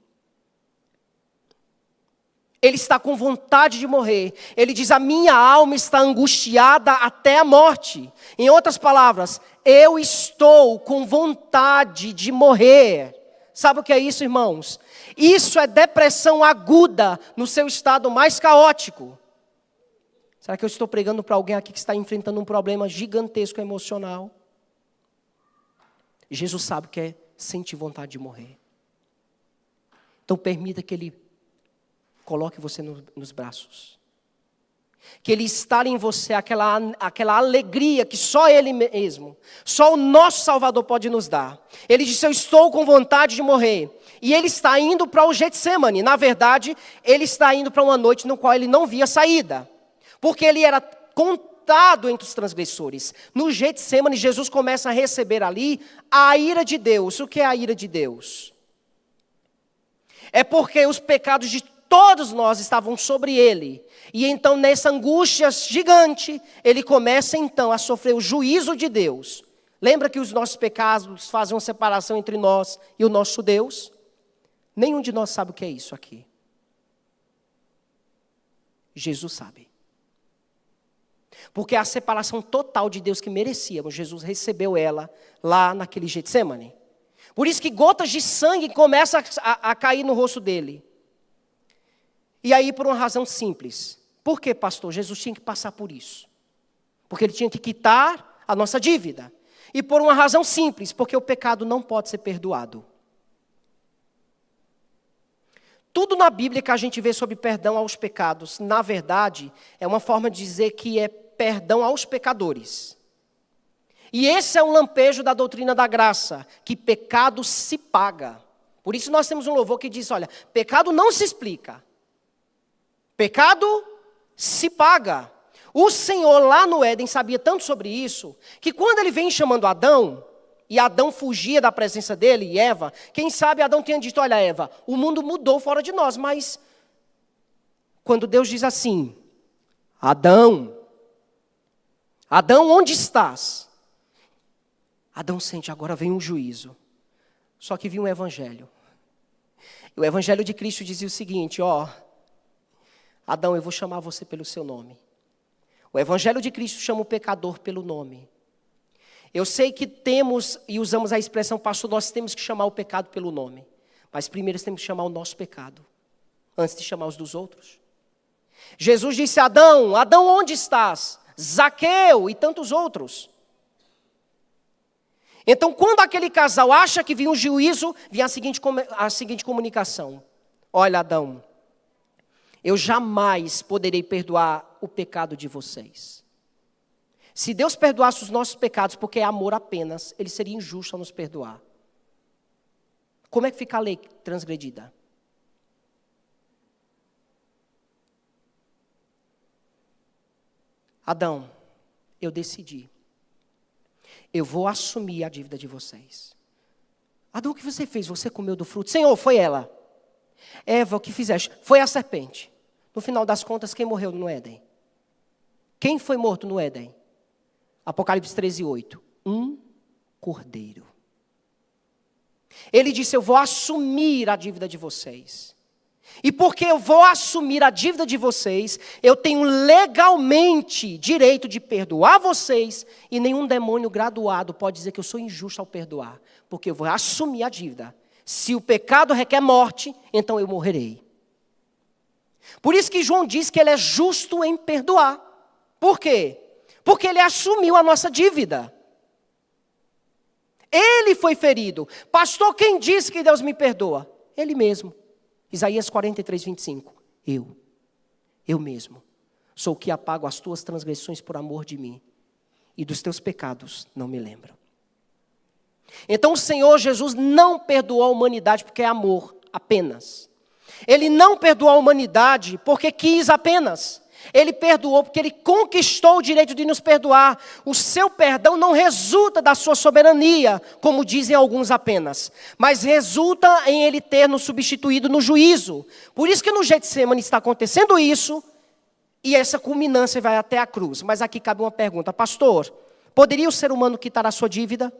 Ele está com vontade de morrer. Ele diz, a minha alma está angustiada até a morte. Em outras palavras, eu estou com vontade de morrer. Sabe o que é isso, irmãos? Isso é depressão aguda no seu estado mais caótico. Será que eu estou pregando para alguém aqui que está enfrentando um problema gigantesco emocional? Jesus sabe que é sentir vontade de morrer. Então permita que Ele coloque você nos braços. Que Ele instale em você aquela alegria que só Ele mesmo, só o nosso Salvador pode nos dar. Ele disse, eu estou com vontade de morrer. E Ele está indo para o Getsemane. Na verdade, Ele está indo para uma noite no qual Ele não via saída. Porque Ele era contado entre os transgressores. No Getsemane, Jesus começa a receber ali a ira de Deus. O que é a ira de Deus? É porque os pecados de todos nós estavam sobre Ele. E então, nessa angústia gigante, Ele começa então a sofrer o juízo de Deus. Lembra que os nossos pecados fazem uma separação entre nós e o nosso Deus? Nenhum de nós sabe o que é isso aqui. Jesus sabe. Porque a separação total de Deus que merecíamos, Jesus recebeu ela lá naquele Getsemane. Por isso que gotas de sangue começam a cair no rosto dele. E aí por uma razão simples. Por que, pastor? Jesus tinha que passar por isso. Porque Ele tinha que quitar a nossa dívida. E por uma razão simples, porque o pecado não pode ser perdoado. Tudo na Bíblia que a gente vê sobre perdão aos pecados, na verdade, é uma forma de dizer que é perdão aos pecadores. E esse é um lampejo da doutrina da graça, que pecado se paga. Por isso nós temos um louvor que diz, olha, pecado não se explica. Pecado se paga. O Senhor lá no Éden sabia tanto sobre isso, que quando Ele vem chamando Adão, e Adão fugia da presença dele, e Eva, quem sabe Adão tinha dito, olha Eva, o mundo mudou fora de nós, mas quando Deus diz assim, Adão, onde estás? Adão sente, agora vem um juízo. Só que vinha um evangelho. E o evangelho de Cristo dizia o seguinte, Adão, eu vou chamar você pelo seu nome. O evangelho de Cristo chama o pecador pelo nome. Eu sei que temos e usamos a expressão, pastor, nós temos que chamar o pecado pelo nome. Mas primeiro temos que chamar o nosso pecado, antes de chamar os dos outros. Jesus disse a Adão, Adão, onde estás? Zaqueu e tantos outros. Então, quando aquele casal acha que vinha um juízo, vinha a seguinte comunicação. Olha, Adão, eu jamais poderei perdoar o pecado de vocês. Se Deus perdoasse os nossos pecados, porque é amor apenas, Ele seria injusto ao nos perdoar. Como é que fica a lei transgredida? Adão, eu decidi. Eu vou assumir a dívida de vocês. Adão, o que você fez? Você comeu do fruto? Senhor, foi ela. Eva, o que fizeste? Foi a serpente. No final das contas, quem morreu no Éden? Quem foi morto no Éden? Apocalipse 13:8. Um cordeiro. Ele disse, eu vou assumir a dívida de vocês. E porque eu vou assumir a dívida de vocês, eu tenho legalmente direito de perdoar vocês, e nenhum demônio graduado pode dizer que eu sou injusto ao perdoar, porque eu vou assumir a dívida. Se o pecado requer morte, então eu morrerei. Por isso que João diz que Ele é justo em perdoar. Por quê? Porque Ele assumiu a nossa dívida. Ele foi ferido. Pastor, quem disse que Deus me perdoa? Ele mesmo. Isaías 43:25. Eu mesmo, sou o que apago as tuas transgressões por amor de mim e dos teus pecados não me lembro. Então o Senhor Jesus não perdoou a humanidade porque é amor apenas. Ele não perdoou a humanidade porque quis apenas. Ele perdoou porque Ele conquistou o direito de nos perdoar. O seu perdão não resulta da sua soberania, como dizem alguns apenas, mas resulta em Ele ter nos substituído no juízo. Por isso que no Getsemane está acontecendo isso, e essa culminância vai até a cruz. Mas aqui cabe uma pergunta: pastor, poderia o ser humano quitar a sua dívida?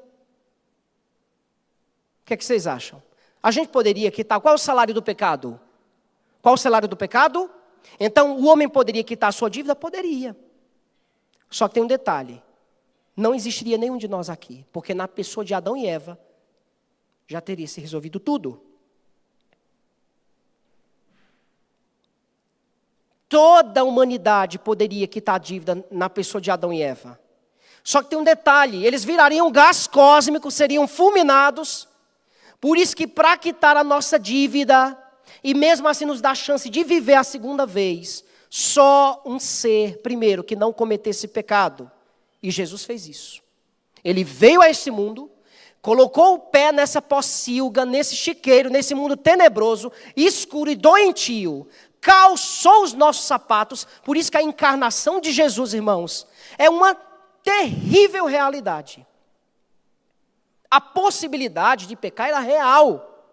O que é que vocês acham? A gente poderia quitar? Qual é o salário do pecado? Qual é o salário do pecado? Então, o homem poderia quitar a sua dívida? Poderia. Só que tem um detalhe. Não existiria nenhum de nós aqui. Porque na pessoa de Adão e Eva, já teria se resolvido tudo. Toda a humanidade poderia quitar a dívida na pessoa de Adão e Eva. Só que tem um detalhe. Eles virariam gás cósmico, seriam fulminados. Por isso que para quitar a nossa dívida, e mesmo assim nos dá a chance de viver a segunda vez, só um ser, primeiro, que não cometesse pecado. E Jesus fez isso. Ele veio a este mundo, colocou o pé nessa pocilga, nesse chiqueiro, nesse mundo tenebroso, escuro e doentio, calçou os nossos sapatos. Por isso que a encarnação de Jesus, irmãos, é uma terrível realidade. A possibilidade de pecar era real.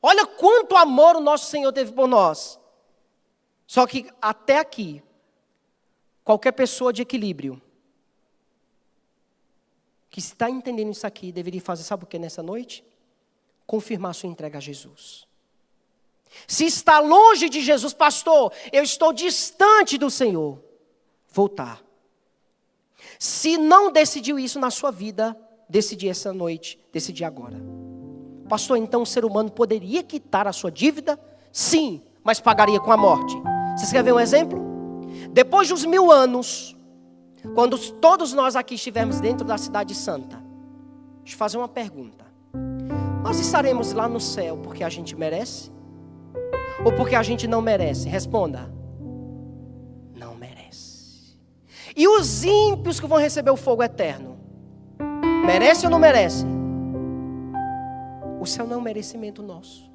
Olha quanto amor o nosso Senhor teve por nós. Só que até aqui, qualquer pessoa de equilíbrio, que está entendendo isso aqui, deveria fazer, sabe o que nessa noite? Confirmar sua entrega a Jesus. Se está longe de Jesus, pastor, eu estou distante do Senhor, voltar. Se não decidiu isso na sua vida, decidir essa noite, decidir agora. Pastor, então o ser humano poderia quitar a sua dívida? Sim, mas pagaria com a morte. Vocês querem ver um exemplo? Depois dos 1000 anos, quando todos nós aqui estivermos dentro da cidade santa, deixa eu fazer uma pergunta. Nós estaremos lá no céu porque a gente merece? Ou porque a gente não merece? Responda. Não merece. E os ímpios que vão receber o fogo eterno? Merece ou não merece? O céu não é um merecimento nosso.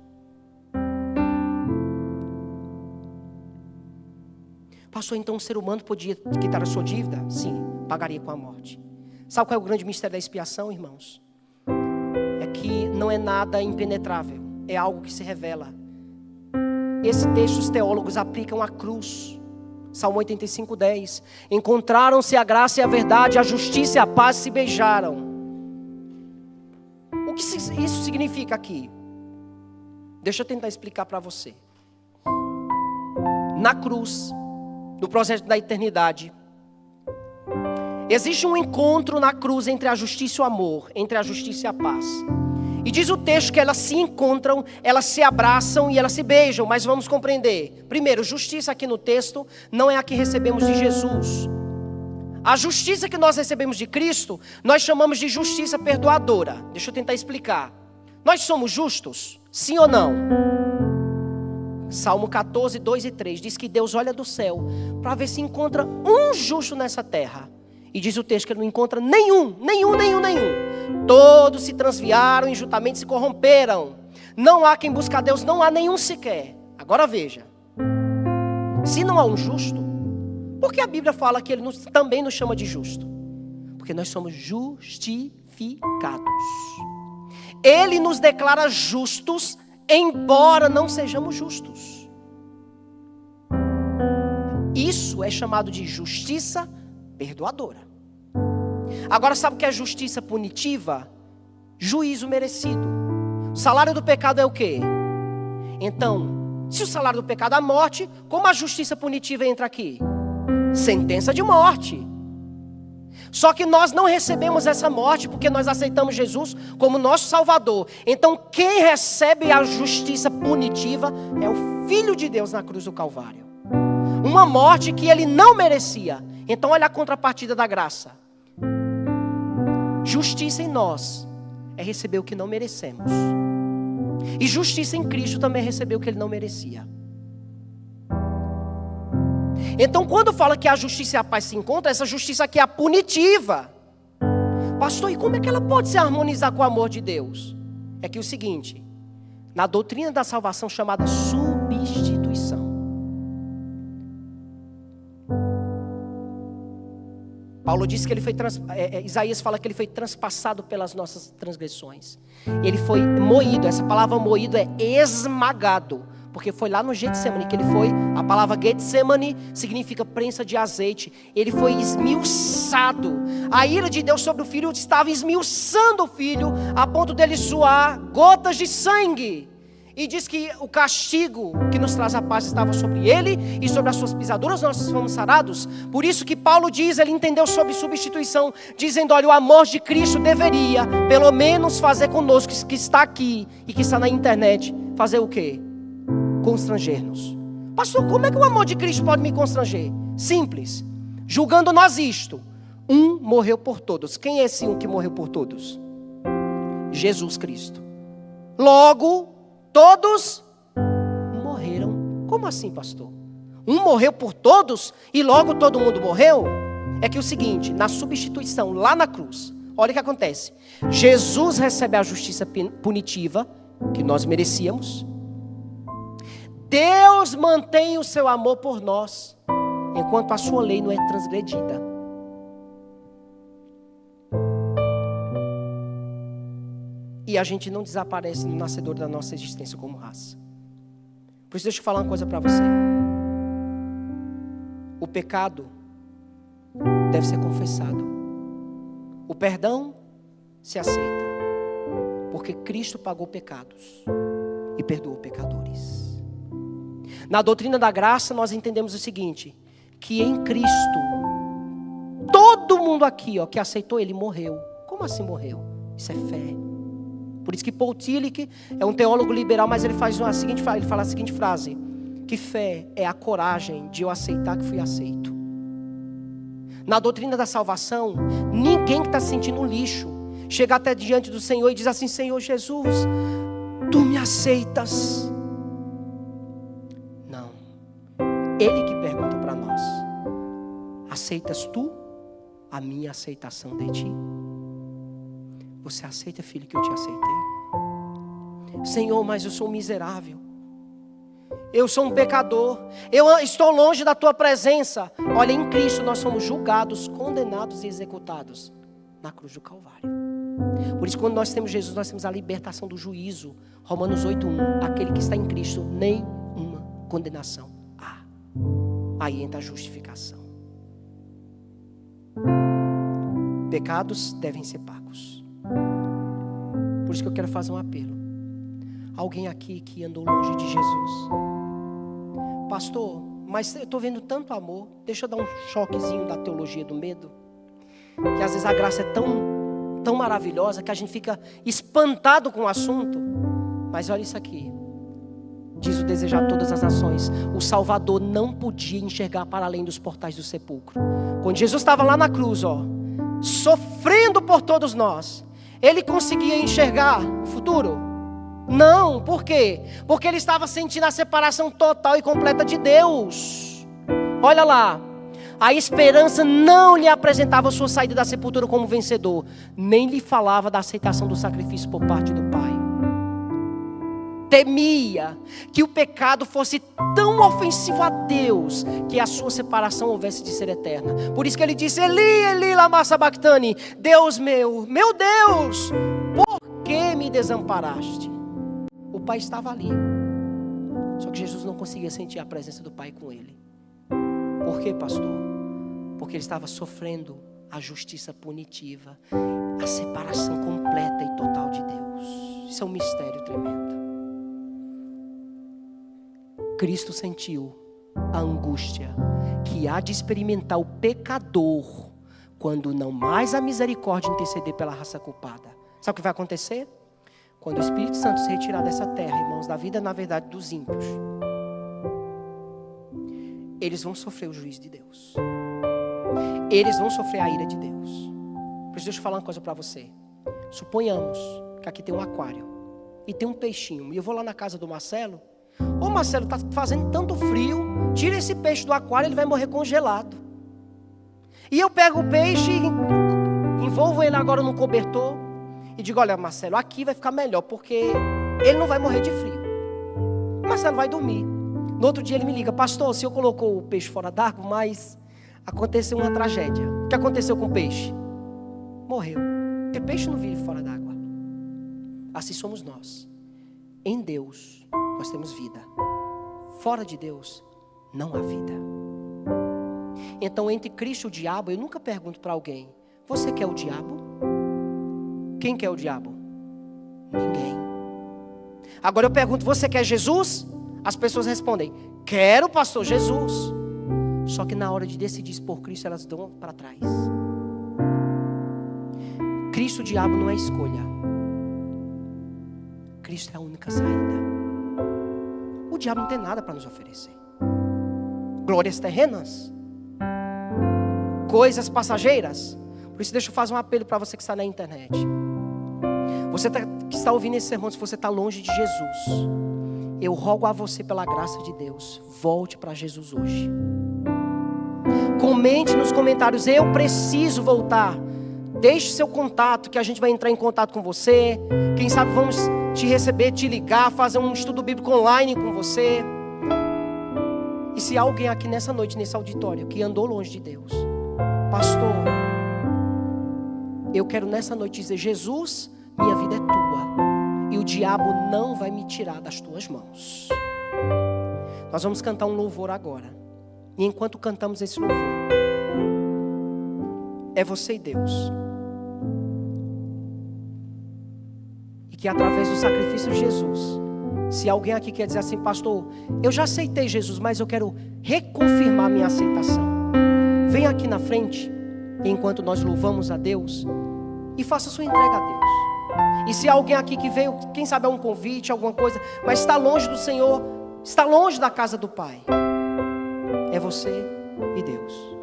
Pastor, então o ser humano podia quitar a sua dívida? Sim, pagaria com a morte. Sabe qual é o grande mistério da expiação, irmãos? É que não é nada impenetrável, é algo que se revela. Esse texto os teólogos aplicam à cruz. Salmo 85:10. Encontraram-se a graça e a verdade, a justiça e a paz se beijaram. O que isso significa aqui? Deixa eu tentar explicar para você. Na cruz, no processo da eternidade, existe um encontro na cruz entre a justiça e o amor, entre a justiça e a paz. E diz o texto que elas se encontram, elas se abraçam e elas se beijam, mas vamos compreender. Primeiro, justiça aqui no texto não é a que recebemos de Jesus. A justiça que nós recebemos de Cristo, nós chamamos de justiça perdoadora. Deixa eu tentar explicar. Nós somos justos? Sim ou não? Salmo 14, 2 e 3 diz que Deus olha do céu para ver se encontra um justo nessa terra. E diz o texto que ele não encontra nenhum. Todos se transviaram, injustamente se corromperam. Não há quem busque a Deus, não há nenhum sequer. Agora veja. Se não há um justo, por que a Bíblia fala que Ele também nos chama de justo? Porque nós somos justificados. Ele nos declara justos, embora não sejamos justos. Isso é chamado de justiça perdoadora. Agora, sabe o que é justiça punitiva? Juízo merecido. O salário do pecado é o quê? Então, se o salário do pecado é a morte, como a justiça punitiva entra aqui? Sentença de morte. Só que nós não recebemos essa morte porque nós aceitamos Jesus como nosso Salvador. Então quem recebe a justiça punitiva é o Filho de Deus na cruz do Calvário. Uma morte que Ele não merecia. Então olha a contrapartida da graça. Justiça em nós é receber o que não merecemos. E justiça em Cristo também é receber o que Ele não merecia. Então, quando fala que a justiça e a paz se encontram, essa justiça aqui é a punitiva. Pastor, e como é que ela pode se harmonizar com o amor de Deus? É que o seguinte, na doutrina da salvação chamada substituição, Paulo diz que ele foi Isaías fala que ele foi transpassado pelas nossas transgressões. Ele foi moído, essa palavra moído é esmagado, porque foi lá no Getsemane que ele foi, a palavra Getsemane significa prensa de azeite. Ele foi esmiuçado. A ira de Deus sobre o filho estava esmiuçando o filho, a ponto dele suar gotas de sangue. E diz que o castigo que nos traz a paz estava sobre ele, e sobre as suas pisaduras nós fomos sarados. Por isso que Paulo diz, ele entendeu sobre substituição, dizendo, olha, o amor de Cristo deveria, pelo menos fazer conosco, que está aqui e que está na internet, fazer o quê? Constranger-nos. Pastor, como é que o amor de Cristo pode me constranger? Simples, julgando nós isto, um morreu por todos. Quem é esse um que morreu por todos? Jesus Cristo. Logo, todos morreram. Como assim, pastor? Um morreu por todos e logo todo mundo morreu? É que o seguinte, na substituição, lá na cruz, olha o que acontece. Jesus recebe a justiça punitiva que nós merecíamos. Deus mantém o seu amor por nós, enquanto a sua lei não é transgredida. E a gente não desaparece no nascedor da nossa existência como raça. Por isso deixa eu falar uma coisa para você. O pecado deve ser confessado. O perdão se aceita. Porque Cristo pagou pecados e perdoou pecadores. Na doutrina da graça nós entendemos o seguinte, que em Cristo, todo mundo aqui que aceitou Ele morreu. Como assim morreu? Isso é fé. Por isso que Paul Tillich é um teólogo liberal, mas ele fala a seguinte frase, que fé é a coragem de eu aceitar que fui aceito. Na doutrina da salvação, ninguém que está se sentindo um lixo chega até diante do Senhor e diz assim, Senhor Jesus, Tu me aceitas? Não. Ele que pergunta para nós, aceitas Tu a minha aceitação de Ti? Você aceita, filho, que eu te aceitei? Senhor, mas eu sou um miserável. Eu sou um pecador. Eu estou longe da Tua presença. Olha, em Cristo nós somos julgados, condenados e executados na cruz do Calvário. Por isso, quando nós temos Jesus, nós temos a libertação do juízo. Romanos 8:1. Aquele que está em Cristo, nenhuma condenação há. Aí entra a justificação. Pecados devem ser pagos. Por isso que eu quero fazer um apelo. Alguém aqui que andou longe de Jesus. Pastor, mas eu estou vendo tanto amor. Deixa eu dar um choquezinho da teologia do medo. Que às vezes a graça é tão maravilhosa que a gente fica espantado com o assunto. Mas olha isso aqui. Diz o desejar todas as nações. O Salvador não podia enxergar para além dos portais do sepulcro. Quando Jesus estava lá na cruz, sofrendo por todos nós, Ele conseguia enxergar o futuro? Não, por quê? Porque Ele estava sentindo a separação total e completa de Deus. Olha lá, a esperança não lhe apresentava a sua saída da sepultura como vencedor, nem lhe falava da aceitação do sacrifício por parte do Pai. Temia que o pecado fosse tão ofensivo a Deus, que a sua separação houvesse de ser eterna. Por isso que Ele disse, Eli, Eli, lama sabachthani, Deus meu Deus, por que me desamparaste? O Pai estava ali, só que Jesus não conseguia sentir a presença do Pai com Ele. Por quê, pastor? Porque Ele estava sofrendo a justiça punitiva, a separação completa e total de Deus. Isso é um mistério tremendo. Cristo sentiu a angústia que há de experimentar o pecador quando não mais a misericórdia interceder pela raça culpada. Sabe o que vai acontecer? Quando o Espírito Santo se retirar dessa terra, irmãos, da vida, na verdade, dos ímpios, eles vão sofrer o juízo de Deus. Eles vão sofrer a ira de Deus. Por isso, deixa eu falar uma coisa para você. Suponhamos que aqui tem um aquário e tem um peixinho. E eu vou lá na casa do Marcelo. Ô Marcelo, tá fazendo tanto frio. tira esse peixe do aquário, ele vai morrer congelado. E eu pego o peixe, envolvo ele agora num cobertor e digo, olha Marcelo, aqui vai ficar melhor, porque ele não vai morrer de frio. Marcelo vai dormir. No outro dia ele me liga, pastor, o senhor colocou o peixe fora d'água, mas aconteceu uma tragédia. O que aconteceu com o peixe? Morreu. Porque peixe não vive fora d'água. Assim somos nós. Em Deus nós temos vida. Fora de Deus não há vida. Então entre Cristo e o diabo, eu nunca pergunto para alguém, você quer o diabo? Quem quer o diabo? Ninguém. Agora eu pergunto, você quer Jesus? As pessoas respondem, quero, pastor, Jesus. Só que na hora de decidir por Cristo, elas dão para trás. Cristo, o diabo não é escolha. Cristo é a única saída. O diabo não tem nada para nos oferecer. Glórias terrenas, coisas passageiras. Por isso deixa eu fazer um apelo para você que está na internet. Você que está ouvindo esse sermão, se você está longe de Jesus, eu rogo a você pela graça de Deus, volte para Jesus hoje. Comente nos comentários, eu preciso voltar. Deixe seu contato, que a gente vai entrar em contato com você. Quem sabe vamos te receber, te ligar, fazer um estudo bíblico online com você. E se há alguém aqui nessa noite, nesse auditório, que andou longe de Deus, pastor, eu quero nessa noite dizer, Jesus, minha vida é tua, e o diabo não vai me tirar das tuas mãos. Nós vamos cantar um louvor agora. E enquanto cantamos esse louvor, é você e Deus. E que através do sacrifício de Jesus, se alguém aqui quer dizer assim, pastor, eu já aceitei Jesus, mas eu quero reconfirmar minha aceitação, vem aqui na frente, enquanto nós louvamos a Deus, e faça sua entrega a Deus. E se há alguém aqui que veio, quem sabe é um convite, alguma coisa, mas está longe do Senhor, está longe da casa do Pai, é você e Deus.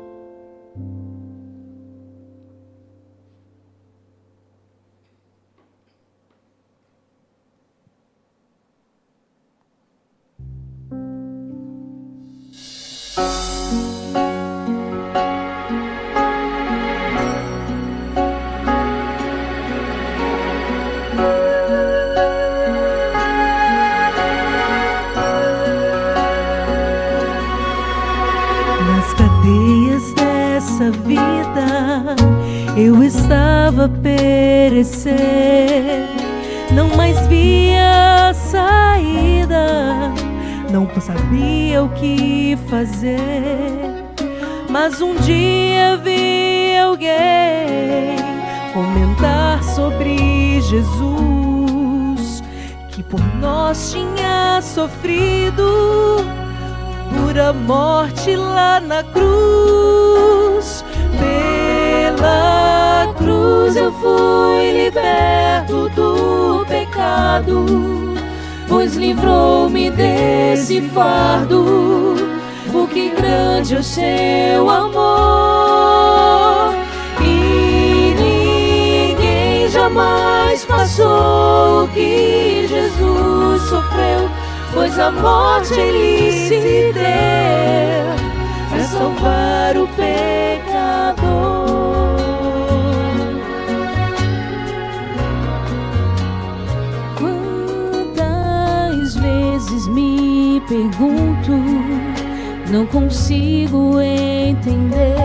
Eu estava a perecer, não mais via saída, não sabia o que fazer. Mas um dia vi alguém comentar sobre Jesus, que por nós tinha sofrido dura morte lá na cruz. Pela cruz eu fui liberto do pecado, pois livrou-me desse fardo. Porque grande é o seu amor, e ninguém jamais passou o que Jesus sofreu, pois a morte ele se deu para salvar o pecador. Quantas vezes me pergunto, não consigo entender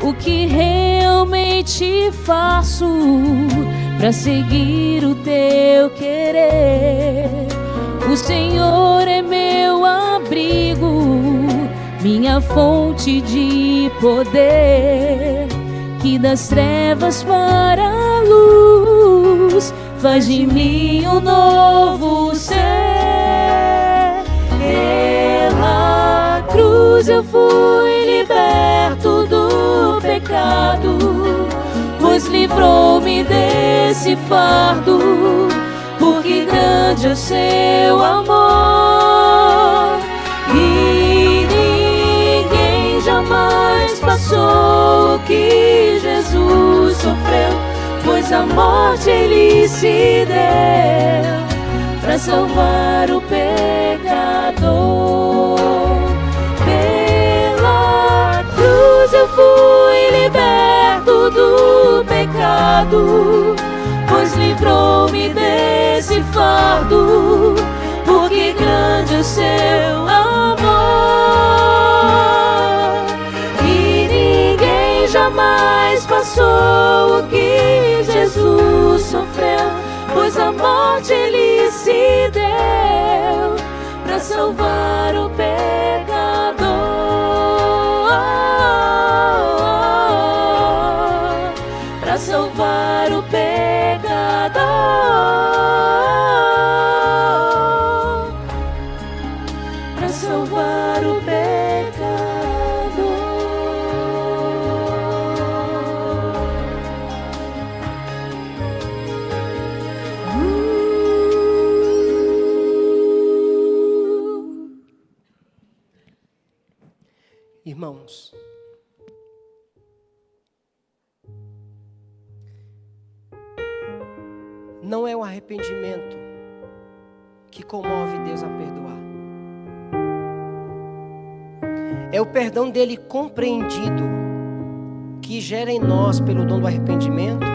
o que realmente faço para seguir o teu querer. O Senhor é meu abrigo, minha fonte de poder, que das trevas para a luz faz de mim um novo ser. Pela cruz eu fui liberto do pecado, pois livrou-me desse fardo. Porque grande é o seu amor, e ninguém jamais passou o que Jesus sofreu, pois a morte ele se deu para salvar o pecador. pecado, pois livrou-me desse fardo, porque grande é o seu amor. E ninguém jamais passou o que Jesus sofreu, pois a morte Ele se deu para salvar o pecador, para salvar o pecador, para salvar o pecador. Irmãos, não é o arrependimento que comove Deus a perdoar. É o perdão dele compreendido que gera em nós, pelo dom do arrependimento,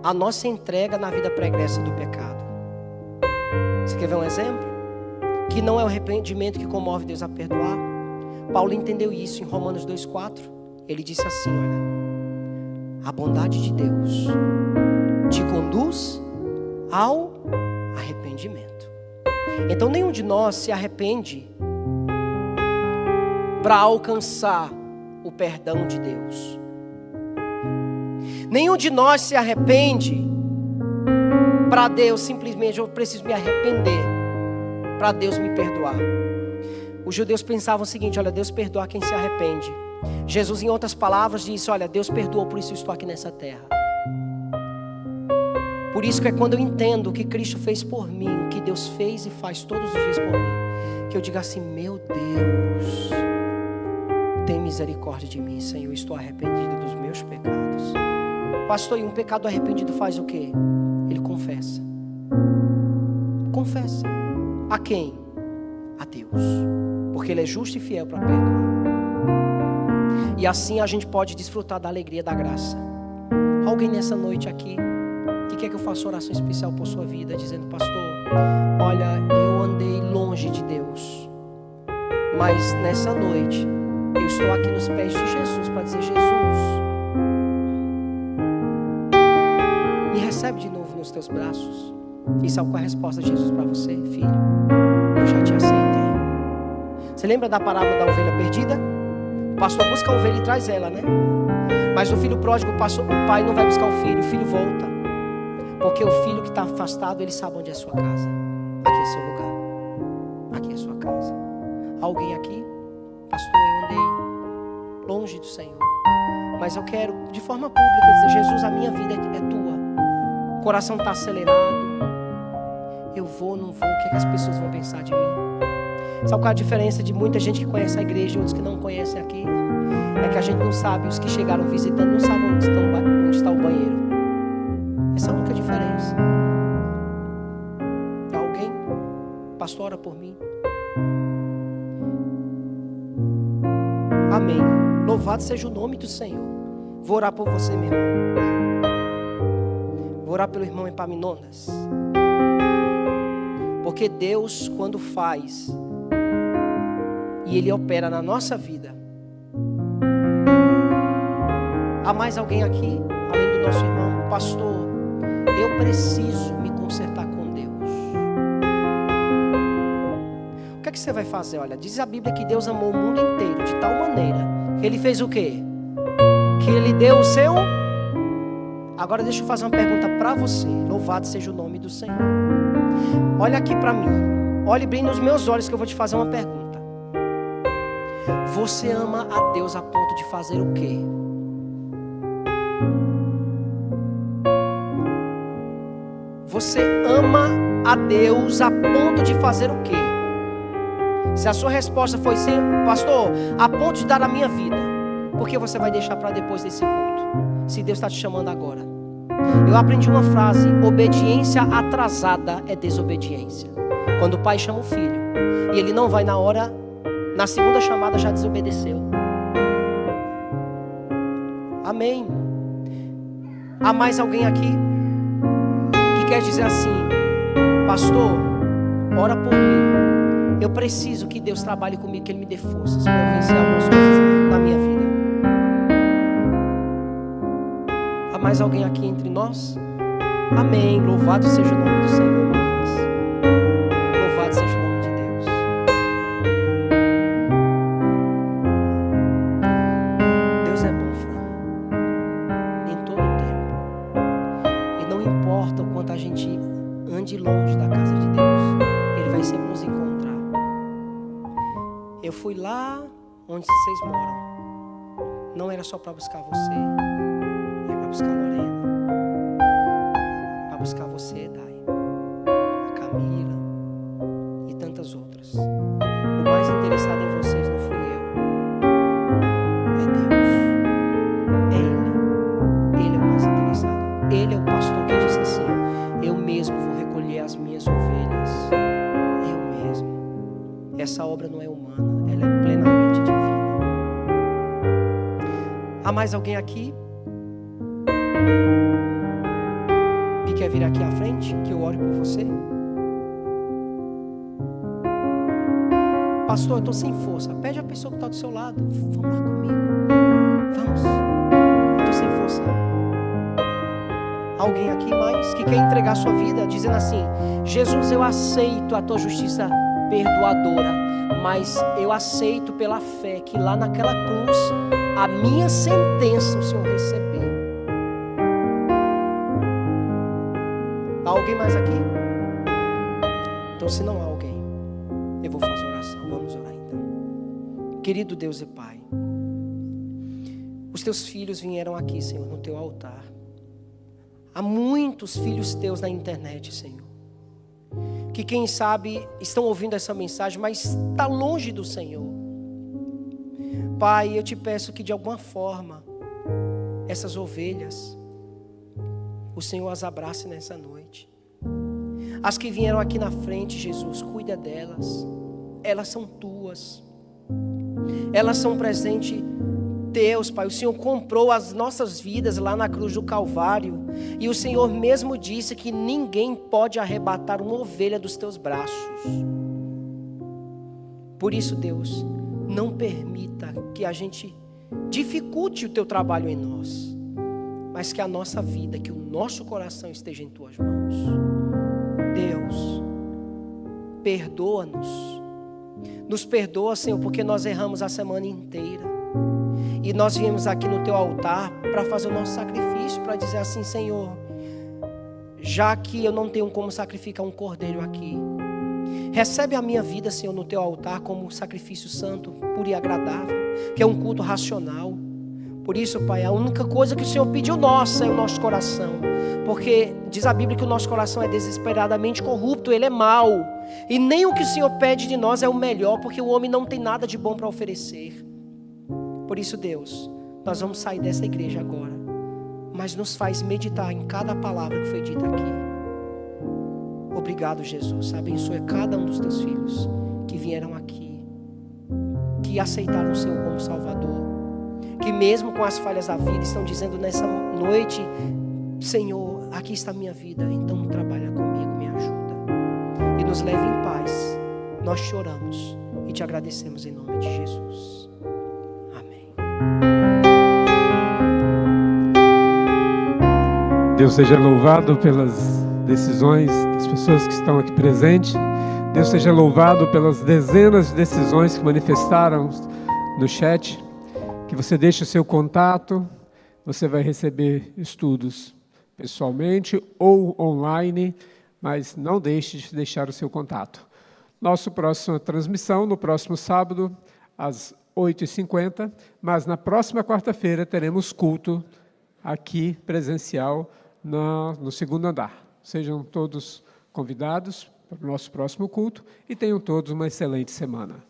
a nossa entrega na vida pregressa do pecado. Você quer ver um exemplo? Que não é o arrependimento que comove Deus a perdoar. Paulo entendeu isso em Romanos 2,4. Ele disse assim, olha, a bondade de Deus te conduz ao arrependimento. Então nenhum de nós se arrepende para alcançar o perdão de Deus. Nenhum de nós se arrepende para Deus simplesmente, eu preciso me arrepender para Deus me perdoar. Os judeus pensavam o seguinte, olha, Deus perdoa quem se arrepende. Jesus, em outras palavras, disse, olha, Deus perdoou, por isso eu estou aqui nessa terra. Por isso que é quando eu entendo o que Cristo fez por mim, o que Deus fez e faz todos os dias por mim, que eu digo assim, meu Deus, tem misericórdia de mim, Senhor, estou arrependido dos meus pecados. Pastor, e um pecado arrependido faz o quê? Ele confessa. Confessa. A quem? A Deus. Porque Ele é justo e fiel para perdoar. E assim a gente pode desfrutar da alegria da graça. Alguém nessa noite aqui que quer que eu faça oração especial por sua vida, dizendo, pastor, olha, eu andei longe de Deus, mas nessa noite eu estou aqui nos pés de Jesus para dizer, Jesus, me recebe de novo nos teus braços. E sabe qual é a resposta de Jesus para você? Filho, eu já te aceitei. Você lembra da parábola da ovelha perdida? O pastor busca a ovelha e traz ela, né? Mas o filho pródigo, o pai não vai buscar o filho volta. Porque o filho que está afastado, ele sabe onde é a sua casa. Aqui é seu lugar. Aqui é a sua casa. Alguém aqui? Pastor, eu andei longe do Senhor, mas eu quero, de forma pública, dizer, Jesus, a minha vida é tua. O coração está acelerado. Eu vou, não vou, o que as pessoas vão pensar de mim? Sabe qual é a diferença de muita gente que conhece a igreja e outros que não conhecem aqui? É que a gente não sabe, os que chegaram visitando não sabem onde está o banheiro. Essa é a única diferença. Alguém? Pastor, ora por mim. Amém. Louvado seja o nome do Senhor. Vou orar por você, meu irmão. Vou orar pelo irmão Epaminondas. Porque Deus, quando faz e Ele opera na nossa vida. Há mais alguém aqui, além do nosso irmão? Pastor, eu preciso me consertar com Deus. O que é que você vai fazer? Olha, diz a Bíblia que Deus amou o mundo inteiro de tal maneira que Ele fez o quê? Que Ele deu o seu... Agora deixa eu fazer uma pergunta para você. Louvado seja o nome do Senhor. Olha aqui para mim. Olhe bem nos meus olhos que eu vou te fazer uma pergunta. Você ama a Deus a ponto de fazer o quê? Você ama a Deus a ponto de fazer o quê? Se a sua resposta foi sim, pastor, a ponto de dar a minha vida, por que você vai deixar para depois desse culto? Se Deus está te chamando agora. Eu aprendi uma frase: obediência atrasada é desobediência. Quando o pai chama o filho e ele não vai na hora, na segunda chamada já desobedeceu. Amém. Há mais alguém aqui que quer dizer assim: pastor, ora por mim. Eu preciso que Deus trabalhe comigo, que Ele me dê forças para vencer algumas coisas na minha vida. Há mais alguém aqui entre nós? Amém. Louvado seja o nome do Senhor, meninas. Louvado seja o nome de Deus. Deus é bom, Fran, em todo o tempo. E não importa o quanto a gente ande longe da casa de Deus, Ele vai sempre nos encontrar. Eu fui lá onde vocês moram. Não era só para buscar você, era para buscar Lorena, para buscar você, Dai, a Camila e tantas outras. O mais interessado em vocês não fui eu, é Deus, é Ele. Ele é o mais interessado. Ele é o pastor que disse assim: eu mesmo vou recolher as minhas ovelhas. Eu mesmo. Essa obra não é humana, ela é plenamente divina. Há mais alguém aqui que quer vir aqui à frente, que eu ore por você? Pastor, eu estou sem força. Pede a pessoa que está do seu lado: vamos lá comigo. Vamos. Eu estou sem força. Alguém aqui mais que quer entregar sua vida dizendo assim: Jesus, eu aceito a tua justiça perdoadora, mas eu aceito pela fé que lá naquela cruz a minha sentença o Senhor recebeu. Há alguém mais aqui? Então, se não há alguém, eu vou fazer oração. Vamos orar então. Querido Deus e Pai, os teus filhos vieram aqui, Senhor, no teu altar. Há muitos filhos teus na internet, Senhor, que quem sabe estão ouvindo essa mensagem, mas está longe do Senhor. Pai, eu te peço que de alguma forma essas ovelhas, o Senhor as abrace nessa noite. As que vieram aqui na frente, Jesus, cuida delas. Elas são tuas. Elas são presente Deus, Pai. O Senhor comprou as nossas vidas lá na cruz do Calvário. E o Senhor mesmo disse que ninguém pode arrebatar uma ovelha dos teus braços. Por isso, Deus, não permita que a gente dificulte o teu trabalho em nós, mas que a nossa vida, que o nosso coração esteja em tuas mãos. Deus, perdoa-nos. Nos perdoa, Senhor, porque nós erramos a semana inteira. E nós viemos aqui no teu altar para fazer o nosso sacrifício, para dizer assim: Senhor, já que eu não tenho como sacrificar um cordeiro aqui, recebe a minha vida, Senhor, no teu altar como um sacrifício santo, puro e agradável, que é um culto racional. Por isso, Pai, a única coisa que o Senhor pediu nossa é o nosso coração, porque diz a Bíblia que o nosso coração é desesperadamente corrupto, ele é mau, e nem o que o Senhor pede de nós é o melhor, porque o homem não tem nada de bom para oferecer. Por isso, Deus, nós vamos sair dessa igreja agora, mas nos faz meditar em cada palavra que foi dita aqui. Obrigado, Jesus. Abençoe cada um dos teus filhos que vieram aqui, que aceitaram o Senhor como Salvador, que mesmo com as falhas da vida estão dizendo nessa noite: Senhor, aqui está a minha vida, então trabalha comigo, me ajuda e nos leve em paz. Nós te oramos e te agradecemos em nome de Jesus. Amém. Deus seja louvado pelas decisões das pessoas que estão aqui presentes. Deus seja louvado pelas dezenas de decisões que manifestaram no chat. Que você deixe o seu contato, você vai receber estudos pessoalmente ou online, mas não deixe de deixar o seu contato. Nossa próxima transmissão, no próximo sábado, às 8h50, mas na próxima quarta-feira teremos culto aqui presencial no segundo andar. Sejam todos convidados para o nosso próximo culto e tenham todos uma excelente semana.